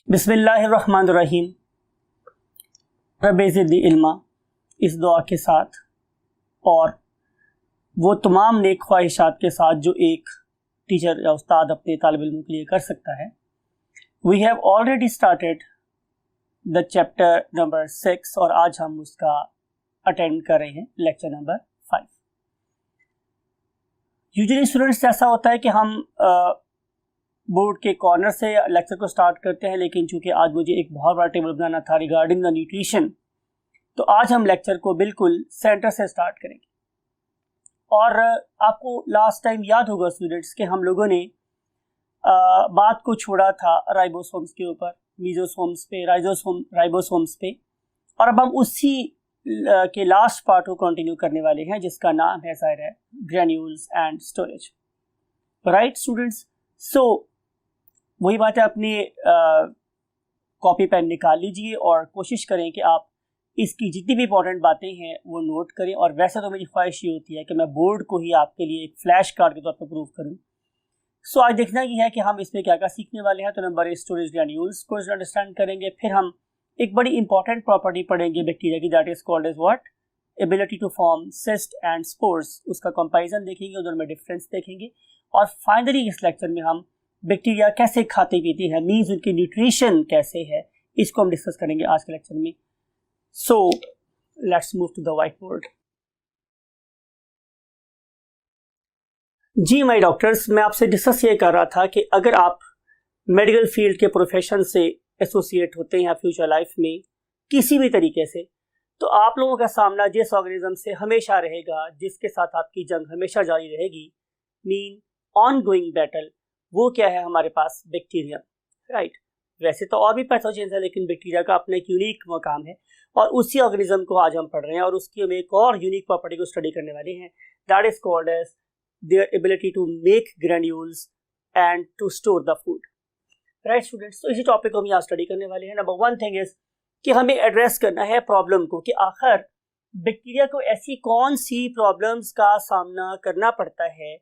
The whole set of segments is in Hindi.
बिस्मिल्लाहिर्रहमानिर्रहीम। रब्बे ज़िदनी इल्मा, इस दुआ के साथ और वो तमाम नेक ख्वाहिशात के साथ जो एक टीचर या उस्ताद अपने तालिब इल्म के लिए कर सकता है। We have already started the chapter number 6 और आज हम उसका अटेंड कर रहे हैं लेक्चर नंबर 5। यूजुअली स्टूडेंट्स ऐसा होता है कि हम बोर्ड के कॉर्नर से लेक्चर को स्टार्ट करते हैं, लेकिन चूंकि आज मुझे एक बहुत बड़ा टेबल बनाना था रिगार्डिंग द न्यूट्रिशन, तो आज हम लेक्चर को बिल्कुल सेंटर से स्टार्ट करेंगे। और आपको लास्ट टाइम याद होगा स्टूडेंट्स कि हम लोगों ने बात को छोड़ा था राइबोसोम्स के ऊपर, मीजोसोम्स पे, राइबोसोम्स पे, और अब हम उसी के लास्ट पार्ट को कंटिन्यू करने वाले हैं जिसका नाम है जाहिर है granules and storage. Right students, so वही बात है, अपनी कॉपी पेन निकाल लीजिए और कोशिश करें कि आप इसकी जितनी भी इंपॉर्टेंट बातें हैं वो नोट करें। और वैसे तो मेरी ख्वाहिश ये होती है कि मैं बोर्ड को ही आपके लिए एक फ्लैश कार्ड के तौर पर प्रूव करूं। सो आज देखना ये है कि हम इसमें क्या क्या सीखने वाले हैं। तो नंबर 1 स्टोरेज ग्रैन्यूल्स को अंडरस्टैंड करेंगे, फिर हम एक बड़ी इंपॉर्टेंट प्रॉपर्टी पढ़ेंगे बैक्टीरिया की, that is called as what, ability to form cyst and spores. उसका कंपैरिजन देखेंगे, दोनों में डिफरेंस देखेंगे। और फाइनली इस लेक्चर में हम बैक्टीरिया कैसे खाते पीते हैं, मीन्स उनकी न्यूट्रिशन कैसे है, इसको हम डिस्कस करेंगे आज के लेक्चर में। So let's move to the white board. जी माय डॉक्टर्स, मैं आपसे डिस्कस ये कर रहा था कि अगर आप मेडिकल फील्ड के प्रोफेशन से एसोसिएट होते हैं फ्यूचर लाइफ में किसी भी तरीके से, तो आप लोगों का सामना जिस ऑर्गेनिज्म से हमेशा रहेगा, जिसके साथ आपकी जंग हमेशा जारी रहेगी, मीन ऑनगोइंग बैटल, वो क्या है हमारे पास, बैक्टीरिया। राइट, वैसे तो और भी पैथोजेंस है, लेकिन बैक्टीरिया का अपना एक यूनिक मकाम है और उसी ऑर्गेनिज्म को आज हम पढ़ रहे हैं और उसकी हम एक और यूनिक प्रॉपर्टी को स्टडी करने वाले हैं, that is called as their ability to make granules and to store the food. Right students, तो इसी टॉपिक को हम यहाँ स्टडी करने वाले हैं। नंबर 1 थिंग इज कि हमें एड्रेस करना है प्रॉब्लम को, कि आखिर बैक्टीरिया को ऐसी कौन सी प्रॉब्लम्स का सामना करना पड़ता है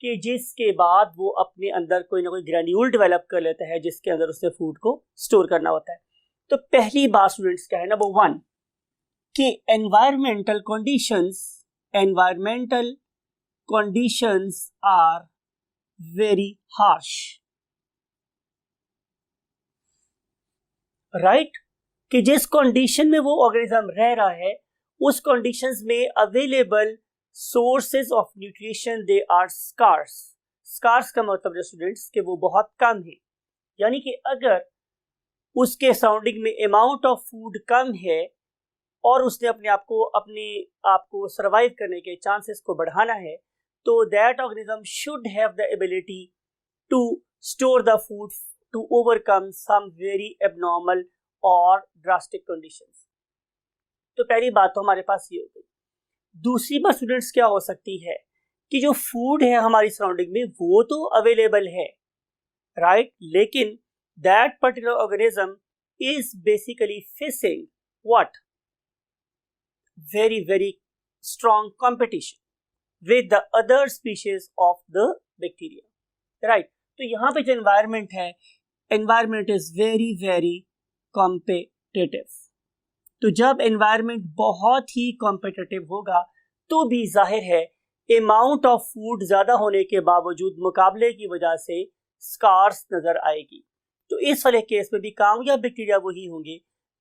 कि जिसके बाद वो अपने अंदर कोई ना कोई ग्रैन्यूल डेवलप कर लेता है जिसके अंदर उसने फूड को स्टोर करना होता है। तो पहली बात स्टूडेंट्स क्या है, नंबर 1 कि environmental conditions are very harsh. Right, कि जिस कंडीशन में वो ऑर्गेनिज्म रह रहा है उस कंडीशंस में available sources of nutrition they are scarce. Scarce का मतलब है स्टूडेंट्स कि वो बहुत कम है, यानी कि अगर उसके सराउंडिंग में अमाउंट ऑफ फूड कम है और उसने अपने आप को सर्वाइव करने के चांसेस को बढ़ाना है, तो that organism should have the ability to store the food to overcome some very abnormal और ड्रास्टिक कंडीशंस। तो पहली बात तो हमारे पास ये हो गई। दूसरी बात स्टूडेंट्स क्या हो सकती है कि जो फूड है हमारी सराउंडिंग में वो तो अवेलेबल है, राइट, लेकिन that particular organism is basically facing what, very very strong competition with the other species of the bacteria. Right, तो यहाँ पे जो एनवायरमेंट है, environment is very very competitive. तो जब एनवायरनमेंट बहुत ही कॉम्पिटिटिव होगा तो भी जाहिर है अमाउंट ऑफ फूड ज़्यादा होने के बावजूद मुकाबले की वजह से स्कार्स नज़र आएगी। तो इस वाले केस में भी कामयाब बैक्टीरिया वही होंगे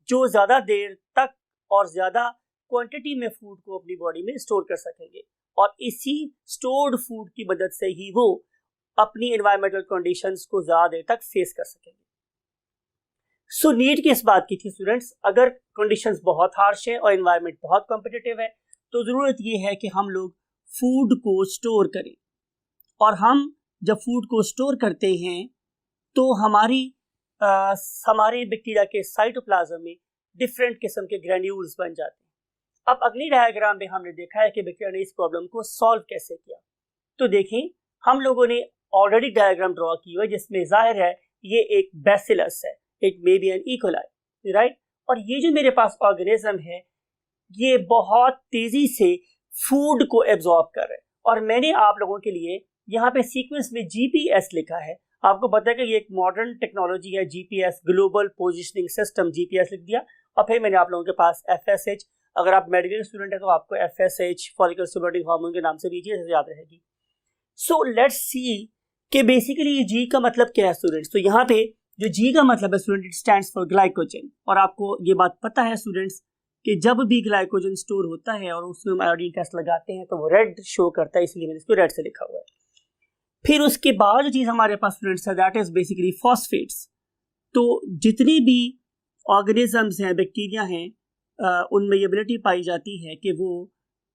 जो ज़्यादा देर तक और ज़्यादा क्वांटिटी में फूड को अपनी बॉडी में स्टोर कर सकेंगे, और इसी स्टोर्ड फूड की मदद से ही वो अपनी एनवायरमेंटल कंडीशंस को ज़्यादा देर तक फेस कर सकेंगे। सो नीड किस बात की थी स्टूडेंट्स, अगर कंडीशंस बहुत हार्श है और एनवायरनमेंट बहुत कॉम्पिटिटिव है तो ज़रूरत ये है कि हम लोग फूड को स्टोर करें। और हम जब फूड को स्टोर करते हैं तो हमारे बैक्टीरिया के साइटोप्लाज्म में डिफरेंट किस्म के ग्रैन्यूल्स बन जाते हैं। अब अगली डायग्राम में हमने देखा है कि बैक्टीरिया ने इस प्रॉब्लम को सॉल्व कैसे किया। तो देखें, हम लोगों ने ऑलरेडी डायग्राम ड्रॉ की हुई है जिसमें जाहिर है ये एक बैसिलस है, it may be an E coli, right, और ये जो मेरे पास ऑर्गेनिज्म है ये बहुत तेजी से फूड को एब्जॉर्ब कर रहे हैं। और मैंने आप लोगों के लिए यहाँ पे सीक्वेंस में GPS लिखा है, आपको पता है कि ये एक मॉडर्न टेक्नोलॉजी है, GPS, global positioning system, GPS लिख दिया। और फिर मैंने आप लोगों के पास एफएसएच, अगर आप मेडिकल स्टूडेंट है तो आपको एफएसएच फॉलिकल स्टिमुलेटिंग हार्मोन के नाम से भी चीज याद रहेगी। सो लेट्स सी कि बेसिकली ये जी का मतलब क्या है स्टूडेंट्स। तो यहाँ पे जो जी का मतलब है student, it stands for glycogen. और आपको ये बात पता है स्टूडेंट्स कि जब भी ग्लाइकोजन स्टोर होता है और उसमें हम आयोडीन टेस्ट लगाते हैं तो वो रेड शो करता है, इसलिए मैंने इसको रेड से लिखा हुआ है। फिर उसके बाद जो चीज हमारे पास स्टूडेंट्स है दैट इज बेसिकली फॉस्फेट्स। तो जितनी भी ऑर्गेनिजम्स हैं, बैक्टीरिया हैं, उनमें ये एबिलिटी पाई जाती है कि वो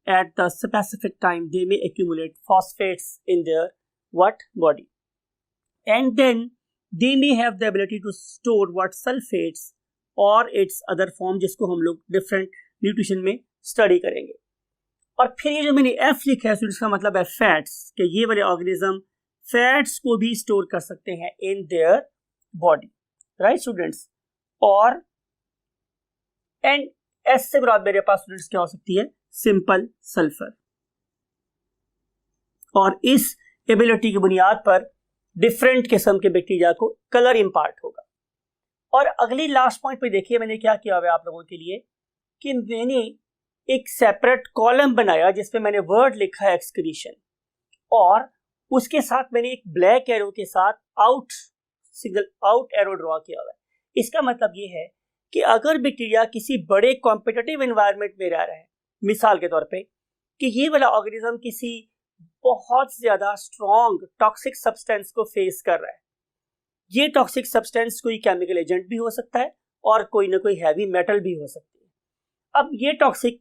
at the specific time they में accumulate phosphates in their what body, and then they may have the ability to store what sulphates और इट्स अदर फॉर्म, जिसको हम लोग डिफरेंट न्यूट्रिशन में स्टडी करेंगे। और फिर ये जो मैंने एफ लिखा है इसका मतलब है फैट्स, कि ये वाले ऑर्गेनिज्म फैट्स को भी स्टोर कर सकते हैं in their body, right students. और एंड एस से बाद मेरे पास स्टूडेंट्स क्या हो सकती है, सिंपल सल्फर। और इस एबिलिटी की बुनियाद पर डिफरेंट किस्म के बैक्टीरिया को कलर इंपार्ट होगा। और अगली लास्ट पॉइंट पे देखिए मैंने क्या किया हुआ है आप लोगों के लिए, कि मैंने एक सेपरेट कॉलम बनाया जिसपे मैंने वर्ड लिखा है एक्सक्रीशन, और उसके साथ मैंने एक ब्लैक एरो के साथ सिंगल आउट एरो ड्रॉ किया हुआ है। इसका मतलब ये है कि अगर बैक्टीरिया किसी बड़े कॉम्पिटिटिव एनवायरनमेंट में रह रहा है, मिसाल के तौर पे कि ये वाला ऑर्गेनिज्म किसी बहुत ज्यादा स्ट्रॉन्ग टॉक्सिक सब्सटेंस को फेस कर रहा है, ये टॉक्सिक सब्सटेंस कोई केमिकल एजेंट भी हो सकता है और कोई ना कोई हैवी मेटल भी हो सकती है। अब ये टॉक्सिक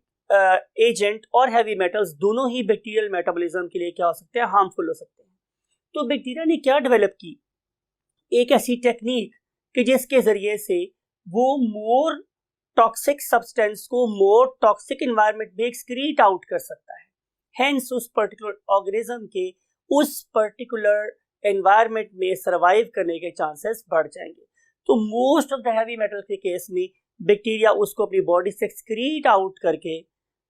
एजेंट और हैवी मेटल्स दोनों ही बैक्टीरियल मेटाबॉलिज्म के लिए क्या हो सकते हैं, हार्मफुल हो सकते हैं। तो बैक्टीरिया ने क्या डेवलप की, एक ऐसी टेक्निक कि जिसके जरिए से वो मोर टॉक्सिक सब्सटेंस को मोर टॉक्सिक एनवायरनमेंट में एक्सक्रीट आउट कर सकता है। हेंस उस पर्टिकुलर ऑर्गेनिज्म के उस पर्टिकुलर एनवायरनमेंट में सरवाइव करने के चांसेस बढ़ जाएंगे। तो most of the heavy metal के केस में बैक्टीरिया उसको अपनी बॉडी से एक्सक्रीट आउट करके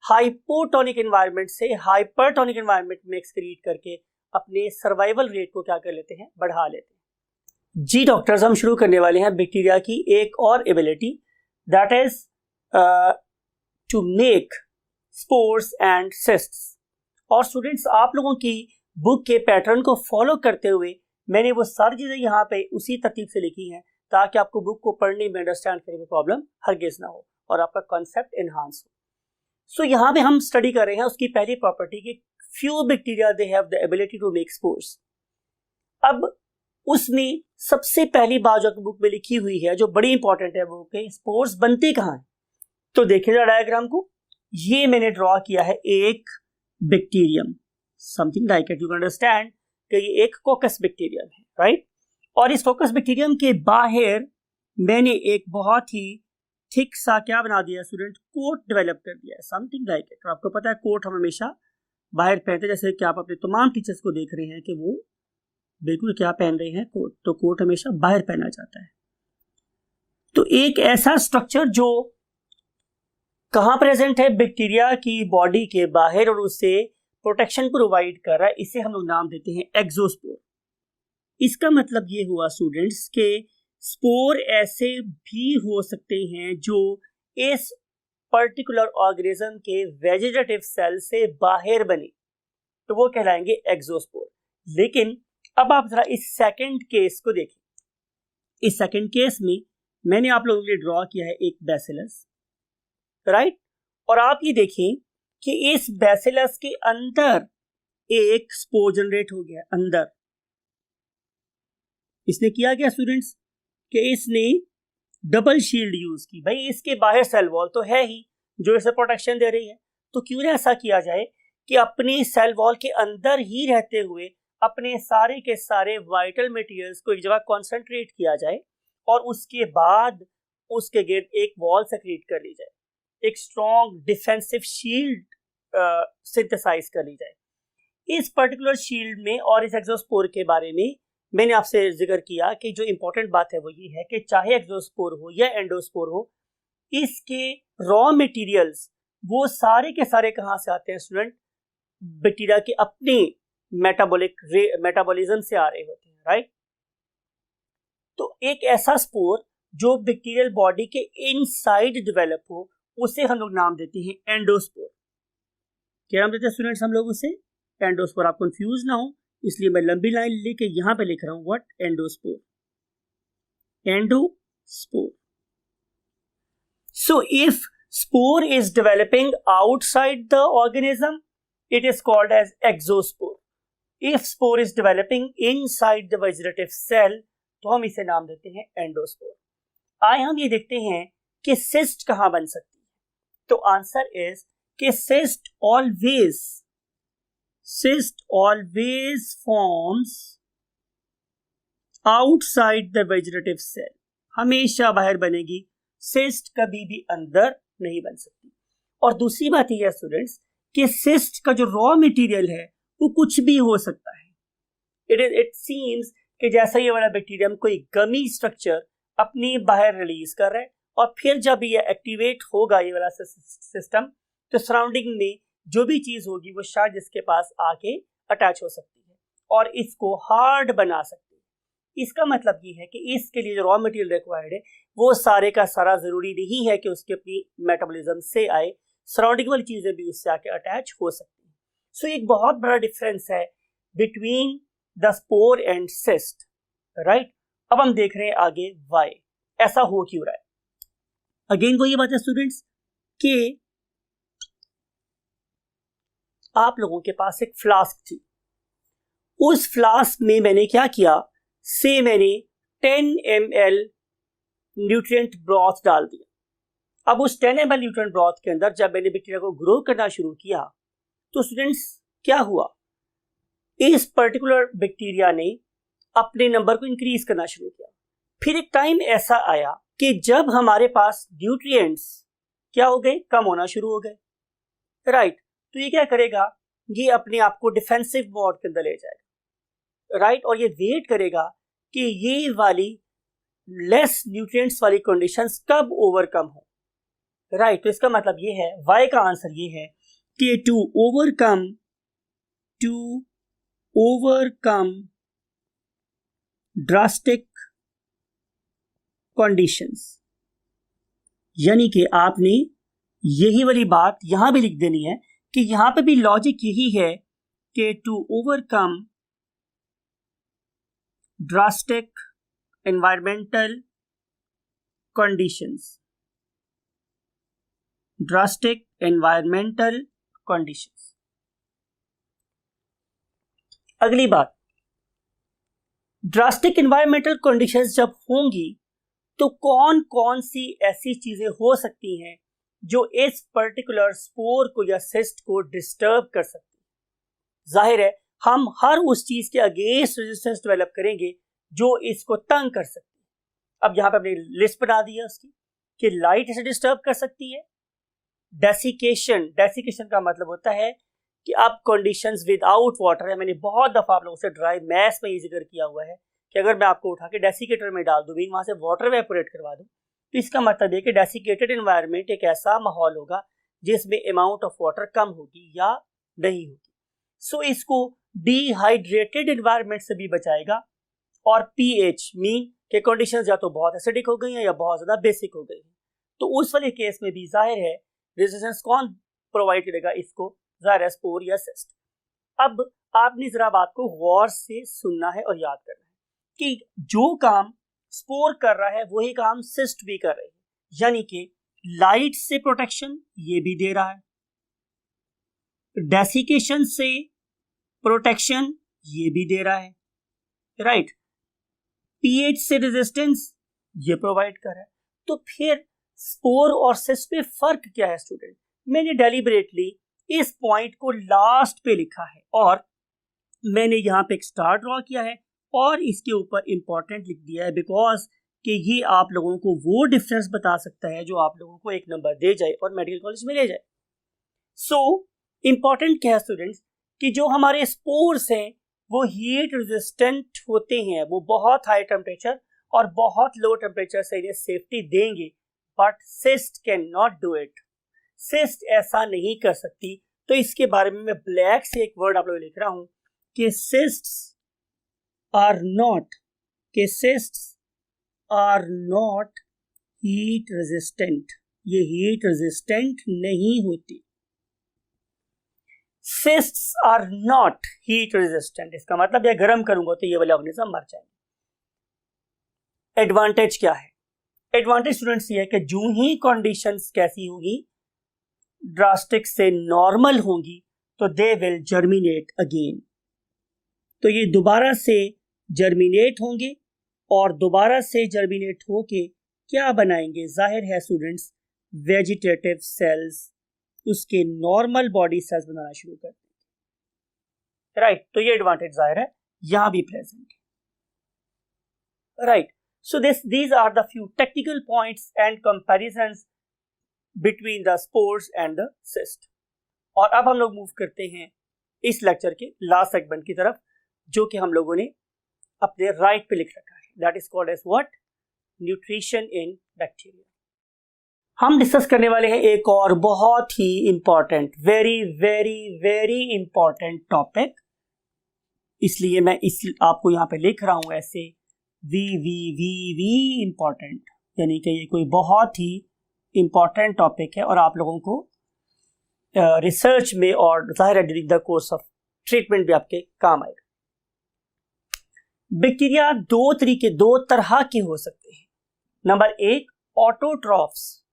हाइपोटोनिक एनवायरनमेंट से हाइपरटोनिक एनवायरनमेंट में एक्सक्रीट करके अपने सर्वाइवल रेट को क्या कर लेते हैं, बढ़ा लेते हैं। जी डॉक्टर्स, हम शुरू करने वाले हैं बैक्टीरिया की एक और ability, that is to make spores and cysts. और स्टूडेंट्स, आप लोगों की बुक के पैटर्न को फॉलो करते हुए मैंने वो सारी चीजें यहाँ पे उसी तरतीब से लिखी हैं ताकि आपको बुक को पढ़ने में, अंडरस्टैंड करने में प्रॉब्लम हरगिज ना हो और आपका कॉन्सेप्ट एनहांस हो। सो यहाँ पे हम स्टडी कर रहे हैं उसकी पहली प्रॉपर्टी की, few bacteria they have the ability to make spores. अब उसमें सबसे पहली बात जो बुक में लिखी हुई है जो बड़ी इंपॉर्टेंट है वो कि स्पोर्स बनते कहाँ हैं। तो देखिएगा डायग्राम को, ये मैंने ड्रॉ किया है एक bacterium, something like it, you can understand कि ये एक कोकस बैक्टीरियम है, राइट। और इस कोकस बैक्टीरियम के बाहर मैंने एक बहुत ही थिक सा क्या बना दिया स्टूडेंट, कोट डेवलप कर दिया है, समथिंग लाइक इट। आपको पता है कोट हम हमेशा बाहर पहनते हैं, जैसे कि आप अपने तमाम टीचर्स को देख रहे हैं कि वो बिल्कुल क्या पहन रहे हैं, कोट। तो कोट हमेशा बाहर पहना जाता है। तो एक ऐसा स्ट्रक्चर जो कहाँ प्रेजेंट है, बैक्टीरिया की बॉडी के बाहर और उससे प्रोटेक्शन प्रोवाइड कर रहा है, इसे हम लोग नाम देते हैं एक्सोस्पोर। इसका मतलब ये हुआ स्टूडेंट्स के स्पोर ऐसे भी हो सकते हैं जो इस पर्टिकुलर ऑर्गेनिज्म के वेजिटेटिव सेल से बाहर बने, तो वो कहलाएंगे एक्सोस्पोर। लेकिन अब आप जरा इस सेकंड केस को देखें। इस सेकंड केस में मैंने आप लोगों के लिए ड्रॉ किया है एक बैसिलस, राइट। और आप ये देखें कि इस बैसिलस के अंदर एक स्पोर जनरेट हो गया। अंदर इसने किया क्या स्टूडेंट्स कि इसने डबल शील्ड यूज की। भाई इसके बाहर सेल वॉल तो है ही जो इसे प्रोटेक्शन दे रही है, तो क्यों ना ऐसा किया जाए कि अपनी सेल वॉल के अंदर ही रहते हुए अपने सारे के सारे वाइटल मटेरियल्स को एक जगह कॉन्सेंट्रेट किया जाए और उसके बाद उसके गिर्द एक वॉल सेक्रेट कर ली जाए, एक स्ट्रॉन्ग डिफेंसिव शील्ड सिंथेसाइज कर ली जाए। इस पर्टिकुलर शील्ड में और इस एक्सोस्पोर के बारे में मैंने आपसे जिक्र किया कि जो इंपॉर्टेंट बात है वो ये है कि चाहे एक्सोस्पोर हो या एंडोस्पोर हो, इसके रॉ मटेरियल्स वो सारे के सारे कहाँ से आते हैं स्टूडेंट, बैक्टीरिया के अपने मेटाबॉलिज्म से आ रहे होते हैं, राइट। तो एक ऐसा स्पोर जो बैक्टीरियल बॉडी के इनसाइड डेवलप हो उसे हम लोग नाम देते हैं एंडोस्पोर। क्या नाम देते हैं स्टूडेंट्स हम लोग उसे? एंडोस्पोर। आप कंफ्यूज ना हो इसलिए मैं लंबी लाइन लेके यहां पे लिख रहा हूं what? Endospore. Endospore. So if spore is developing outside the organism, it is called as exospore. If spore is developing inside the vegetative cell, तो हम इसे नाम देते हैं एंडोस्पोर। आए हम ये देखते हैं कि सिस्ट कहां बन सकती है। तो आंसर इज कि cyst always forms outside the vegetative cell. हमेशा बाहर बनेगी, सिस्ट कभी भी अंदर नहीं बन सकती। और दूसरी बात यह है स्टूडेंट्स कि सिस्ट का जो रॉ मटेरियल है वो कुछ भी हो सकता है। इट सीम्स कि जैसा ये वाला बैक्टीरियम कोई गमी स्ट्रक्चर अपनी बाहर रिलीज कर रहा है और फिर जब ये एक्टिवेट होगा ये वाला सिस्टम, तो सराउंडिंग में जो भी चीज होगी वो शायद इसके पास आके अटैच हो सकती है और इसको हार्ड बना सकती है। इसका मतलब ये है कि इसके लिए जो रॉ मटेरियल रिक्वायर्ड है वो सारे का सारा जरूरी नहीं है कि उसके अपनी मेटाबॉलिज्म से आए, सराउंडिंग वाली चीजें भी उससे आके अटैच हो सकती हैं। सो एक बहुत बड़ा डिफरेंस है between the spore and cyst, right. अब हम देख रहे हैं आगे वाई ऐसा हो क्यों रहा है। अगेन वो ये बात है स्टूडेंट्स कि आप लोगों के पास एक फ्लास्क थी, उस फ्लास्क में मैंने क्या किया, से मैंने 10 ml न्यूट्रिएंट ब्रॉथ डाल दिया। अब उस 10 ml न्यूट्रिएंट ब्रॉथ के अंदर जब मैंने बैक्टीरिया को ग्रो करना शुरू किया तो स्टूडेंट्स क्या हुआ, इस पर्टिकुलर बैक्टीरिया ने अपने नंबर को इंक्रीज करना शुरू किया। फिर एक टाइम ऐसा आया कि जब हमारे पास न्यूट्रिएंट्स क्या हो गए, कम होना शुरू हो गए, राइट। तो ये क्या करेगा, ये अपने आप को डिफेंसिव मोड के अंदर ले जाएगा, राइट। और ये वेट करेगा कि ये वाली लेस न्यूट्रिएंट्स वाली कंडीशंस कब ओवरकम हो, राइट। तो इसका मतलब ये है, वाई का आंसर ये है कि टू ओवरकम ड्रास्टिक कंडीशंस, यानी कि आपने यही वाली बात यहां भी लिख देनी है कि यहां पे भी लॉजिक यही है कि to overcome drastic environmental conditions, drastic environmental conditions. अगली बात, ड्रास्टिक एनवायरमेंटल कंडीशंस जब होंगी तो कौन कौन सी ऐसी चीजें हो सकती हैं जो इस पर्टिकुलर स्पोर को या सिस्ट को डिस्टर्ब कर सकती है। जाहिर है हम हर उस चीज के अगेंस्ट रेजिस्टेंस डेवलप करेंगे जो इसको तंग कर सकती है। अब यहां पे हमने लिस्ट बना दी है उसकी कि लाइट इसे डिस्टर्ब कर सकती है, डेसिकेशन का मतलब होता है कि अब कंडीशंस विदाउट वाटर है। मैंने बहुत दफा आप लोगों से ड्राई मैथ्स में ये जिक्र किया हुआ है कि अगर मैं आपको उठा के डेसिकेटर में डाल दूं, वहां से वाटर वेपोरेट करवा दूं, तो इसका मतलब है कि डेसिकेटेड एनवायरनमेंट एक ऐसा माहौल होगा जिसमें अमाउंट ऑफ वाटर कम होगी या नहीं होगी। सो इसको डिहाइड्रेटेड एनवायरनमेंट से भी बचाएगा। और पीएच मीन के कंडीशंस या तो बहुत एसिडिक हो गई हैं या बहुत ज्यादा बेसिक हो गई हैं, तो उस वाले केस में भी जाहिर है रेजिस्टेंस कौन प्रोवाइड करेगा इसको, जाहिर है स्पोर या सिस्ट। अब आपने जरा बात को गौर से सुनना है और याद करना है कि जो काम स्पोर कर रहा है वही काम सिस्ट भी कर रही है, यानी कि लाइट से प्रोटेक्शन ये भी दे रहा है, डेसिकेशन से प्रोटेक्शन ये भी दे रहा है, राइट। पीएच से रेजिस्टेंस ये प्रोवाइड कर रहा है। तो फिर स्पोर और सिस्ट में फर्क क्या है स्टूडेंट? मैंने डेलिबरेटली इस पॉइंट को लास्ट पे लिखा है और मैंने यहां पे एक स्टार ड्रॉ किया है और इसके ऊपर इंपॉर्टेंट लिख दिया है बिकॉज कि ये आप लोगों को वो डिफरेंस बता सकता है जो आप लोगों को एक नंबर दे जाए और मेडिकल कॉलेज में ले जाए। सो इंपॉर्टेंट क्या है स्टूडेंट्स कि जो हमारे स्पोर्स हैं वो हीट रेजिस्टेंट होते हैं, वो बहुत हाई टेम्परेचर और बहुत लो टेम्परेचर से इन्हें सेफ्टी देंगे, but cyst can not do it. Cyst ऐसा नहीं कर सकती। तो इसके बारे में मैं ब्लैक से एक वर्ड आप लोग लिख रहा हूं कि cysts are not are not heat resistant, ये हीट रेजिस्टेंट नहीं होती। Cysts are not heat resistant, इसका मतलब ये गर्म करूंगा तो ये वाले ऑर्गेनिज्म मर जाएंगे। एडवांटेज क्या है? एडवांटेज स्टूडेंट्स ये है कि जो ही कंडीशंस कैसी होगी, ड्रास्टिक से नॉर्मल होंगी, तो दे विल जर्मिनेट अगेन, तो ये दोबारा से जर्मिनेट होंगे और दोबारा से जर्मिनेट होके क्या बनाएंगे? जाहिर है स्टूडेंट्स, वेजिटेटिव सेल्स, उसके नॉर्मल बॉडी सेल्स बनाना शुरू कर देंगे। राइट, तो ये एडवांटेज जाहिर है यहां भी प्रेजेंट है। Right, so these are the few technical points and comparisons between the spores and the cyst। और अब हम लोग मूव करते हैं इस लेक्चर के लास्ट सेगमेंट की तरफ, जो कि हम लोगों ने अपने राइट पे लिख रखा है, that is called as what? Nutrition in bacteria. हम डिस्कस करने वाले हैं एक और बहुत ही important, very very very important topic, इसलिए मैं आपको यहां पे लिख रहा हूं ऐसे वी इंपॉर्टेंट, यानी कि ये कोई बहुत ही इंपॉर्टेंट टॉपिक है और आप लोगों को रिसर्च में और जाहिर है during the course of treatment भी आपके काम आएगा। बैक्टीरिया दो तरह के हो सकते हैं। नंबर एक, ऑटोट्रॉफ्स।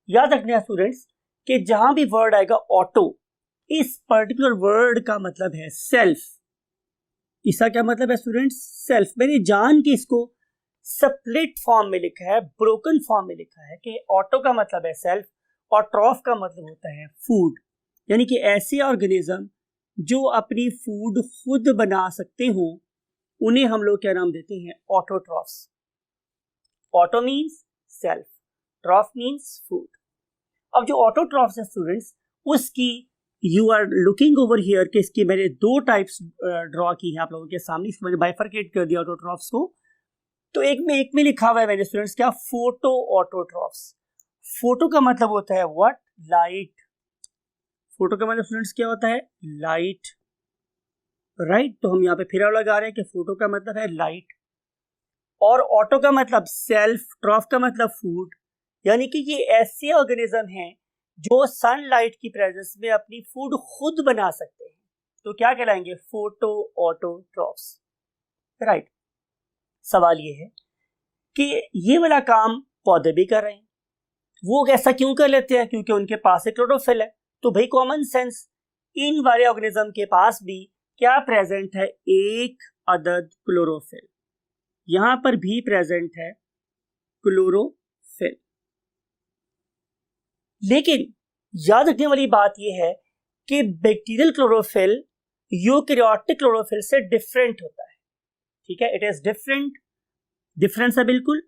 याद रखना स्टूडेंट्स कि जहां भी वर्ड आएगा ऑटो, इस पर्टिकुलर वर्ड का मतलब है सेल्फ। इसका क्या मतलब है स्टूडेंट्स? सेल्फ। मैंने जान के इसको स्प्लिट फॉर्म में लिखा है, ब्रोकन फॉर्म में लिखा है कि ऑटो का मतलब है सेल्फ और ट्रॉफ का मतलब होता है फूड, यानी कि ऐसे ऑर्गेनिज्म जो अपनी फूड खुद बना सकते हो, उन्हें हम लोग क्या नाम देते हैं? Autotrophs. Auto means self, troph means food. अब जो ऑटोट्रॉफ्स है स्टूडेंट्स, उसकी you are looking over here कि इसकी मैंने दो टाइप्स ड्रॉ की है आप लोगों के सामने, इसको मैंने बाइफरकेट कर दिया ऑटोट्रॉफ्स को। तो एक में लिखा हुआ है मैंने स्टूडेंट्स क्या? Photo autotrophs. फोटो का मतलब होता है व्हाट? लाइट। फोटो का मतलब स्टूडेंट्स क्या होता है? लाइट। राइट, तो हम यहाँ पे फिर लगा रहे हैं कि फोटो का मतलब है लाइट और ऑटो का मतलब सेल्फ, ट्रॉफ का मतलब फूड, यानी कि ये ऐसे ऑर्गेनिज्म हैं जो सनलाइट की प्रेजेंस में अपनी फूड खुद बना सकते हैं, तो क्या कहलाएंगे? Photo autotrophs. राइट, सवाल ये है कि ये वाला काम पौधे भी कर रहे हैं, वो ऐसा क्यों कर लेते हैं? क्योंकि उनके पास एक क्लोरोफिल है। तो भाई कॉमन सेंस, इन वाले ऑर्गेनिज्म के पास भी क्या प्रेजेंट है? एक अदद क्लोरोफिल। यहां पर भी प्रेजेंट है क्लोरोफिल। लेकिन याद रखने वाली बात यह है कि बैक्टीरियल क्लोरोफिल यूकैरियोटिक क्लोरोफिल से डिफरेंट होता है। ठीक है, इट इज डिफरेंट, डिफरेंस है बिल्कुल।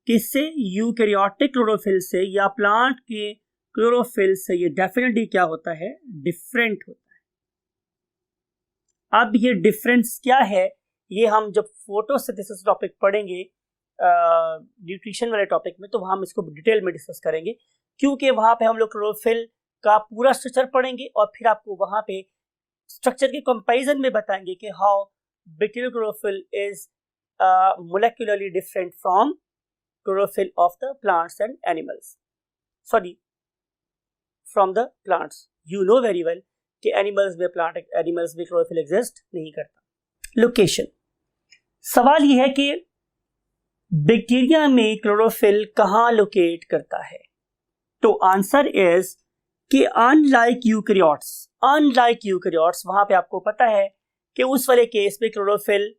किससे? यूकैरियोटिक क्लोरोफिल से या प्लांट के क्लोरोफिल से ये डेफिनेटली क्या होता है? डिफरेंट होता है। अब ये डिफरेंस क्या है, ये हम जब फोटोसिंथेसिस टॉपिक पढ़ेंगे न्यूट्रिशन वाले टॉपिक में, तो वहां हम इसको डिटेल में डिस्कस करेंगे, क्योंकि वहां पे हम लोग क्लोरोफिल का पूरा स्ट्रक्चर पढ़ेंगे और फिर आपको वहां पे स्ट्रक्चर के कंपैरिजन में बताएंगे कि how bacterial chlorophyll is molecularly different from chlorophyll of the plants and animals. Sorry, from the plants. You know very well कि एनिमल्स में क्लोरोफिल एग्जिस्ट नहीं करता। लोकेशन, सवाल यह है कि बैक्टीरिया में क्लोरोफिल कहां लोकेट करता है? तो आंसर इज कि अनलाइक यूकैरियोट्स, वहां पे आपको पता है कि उस वाले केस में क्लोरोफिल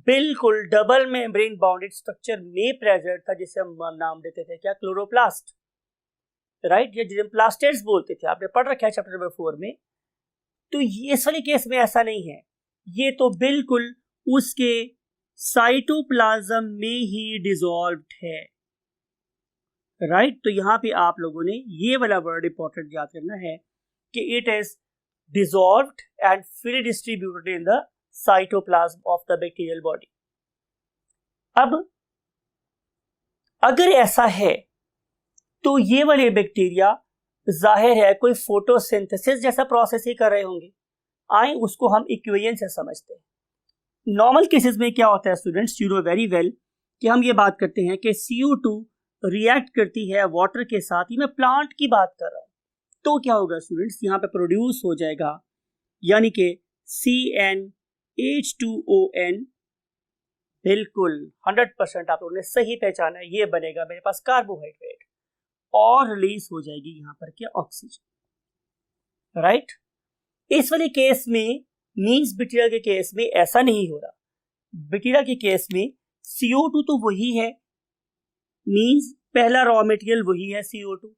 बिल्कुल डबल मेम्ब्रेन बाउंडेड स्ट्रक्चर में प्रेजेंट था, जिसे हम नाम देते थे क्या? क्लोरोप्लास्ट। राइट, या जिसे प्लास्टेड्स बोलते थे, आपने पढ़ रखा है चैप्टर नंबर 4 में। तो ये इस वाले केस में ऐसा नहीं है, ये तो बिल्कुल उसके साइटोप्लाज्म में ही डिसॉल्व्ड है। राइट, तो यहां पे आप लोगों ने ये वाला वर्ड इंपॉर्टेंट याद करना है कि it is dissolved and freely distributed in the cytoplasm of the bacterial body. अब अगर ऐसा है तो ये वाले बैक्टीरिया जाहिर है कोई फोटोसिंथेसिस जैसा प्रोसेस ही कर रहे होंगे। आए उसको हम इक्वेशन से समझते हैं। नॉर्मल केसेस में क्या होता है students, you know very well कि हम ये बात करते हैं कि CO2 रिएक्ट करती है वाटर के साथ, ही मैं प्लांट की बात कर रहा हूँ, तो क्या होगा स्टूडेंट्स, यहाँ पे प्रोड्यूस हो जाएगा यानी कि CnH2ON। बिल्कुल 100% आप लोगों ने सही पहचाना है, ये बनेगा मेरे पास कार्बोहाइड्रेट और रिलीज हो जाएगी यहाँ पर क्या, ऑक्सीजन। राइट, इस वाले केस में मींस बैक्टीरिया के केस में ऐसा नहीं हो रहा। बैक्टीरिया के केस में CO2 तो वही है, मींस पहला रॉ मटेरियल वही है CO2,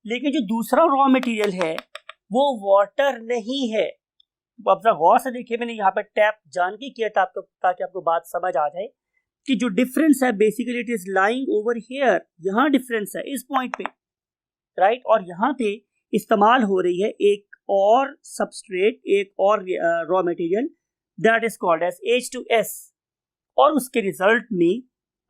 लेकिन जो दूसरा रॉ मटेरियल है वो वाटर नहीं है। अब जरा गौर से देखिए, मैंने यहाँ पर टैप जान के किया था आपको, ताकि आपको बात समझ आ जाए कि जो डिफरेंस है basically it is lying over here, यहाँ डिफरेंस है इस पॉइंट पे। राइट, और यहाँ पे इस्तेमाल हो रही है एक और सबस्ट्रेट, एक और raw material that is called as H2S, और उसके रिजल्ट में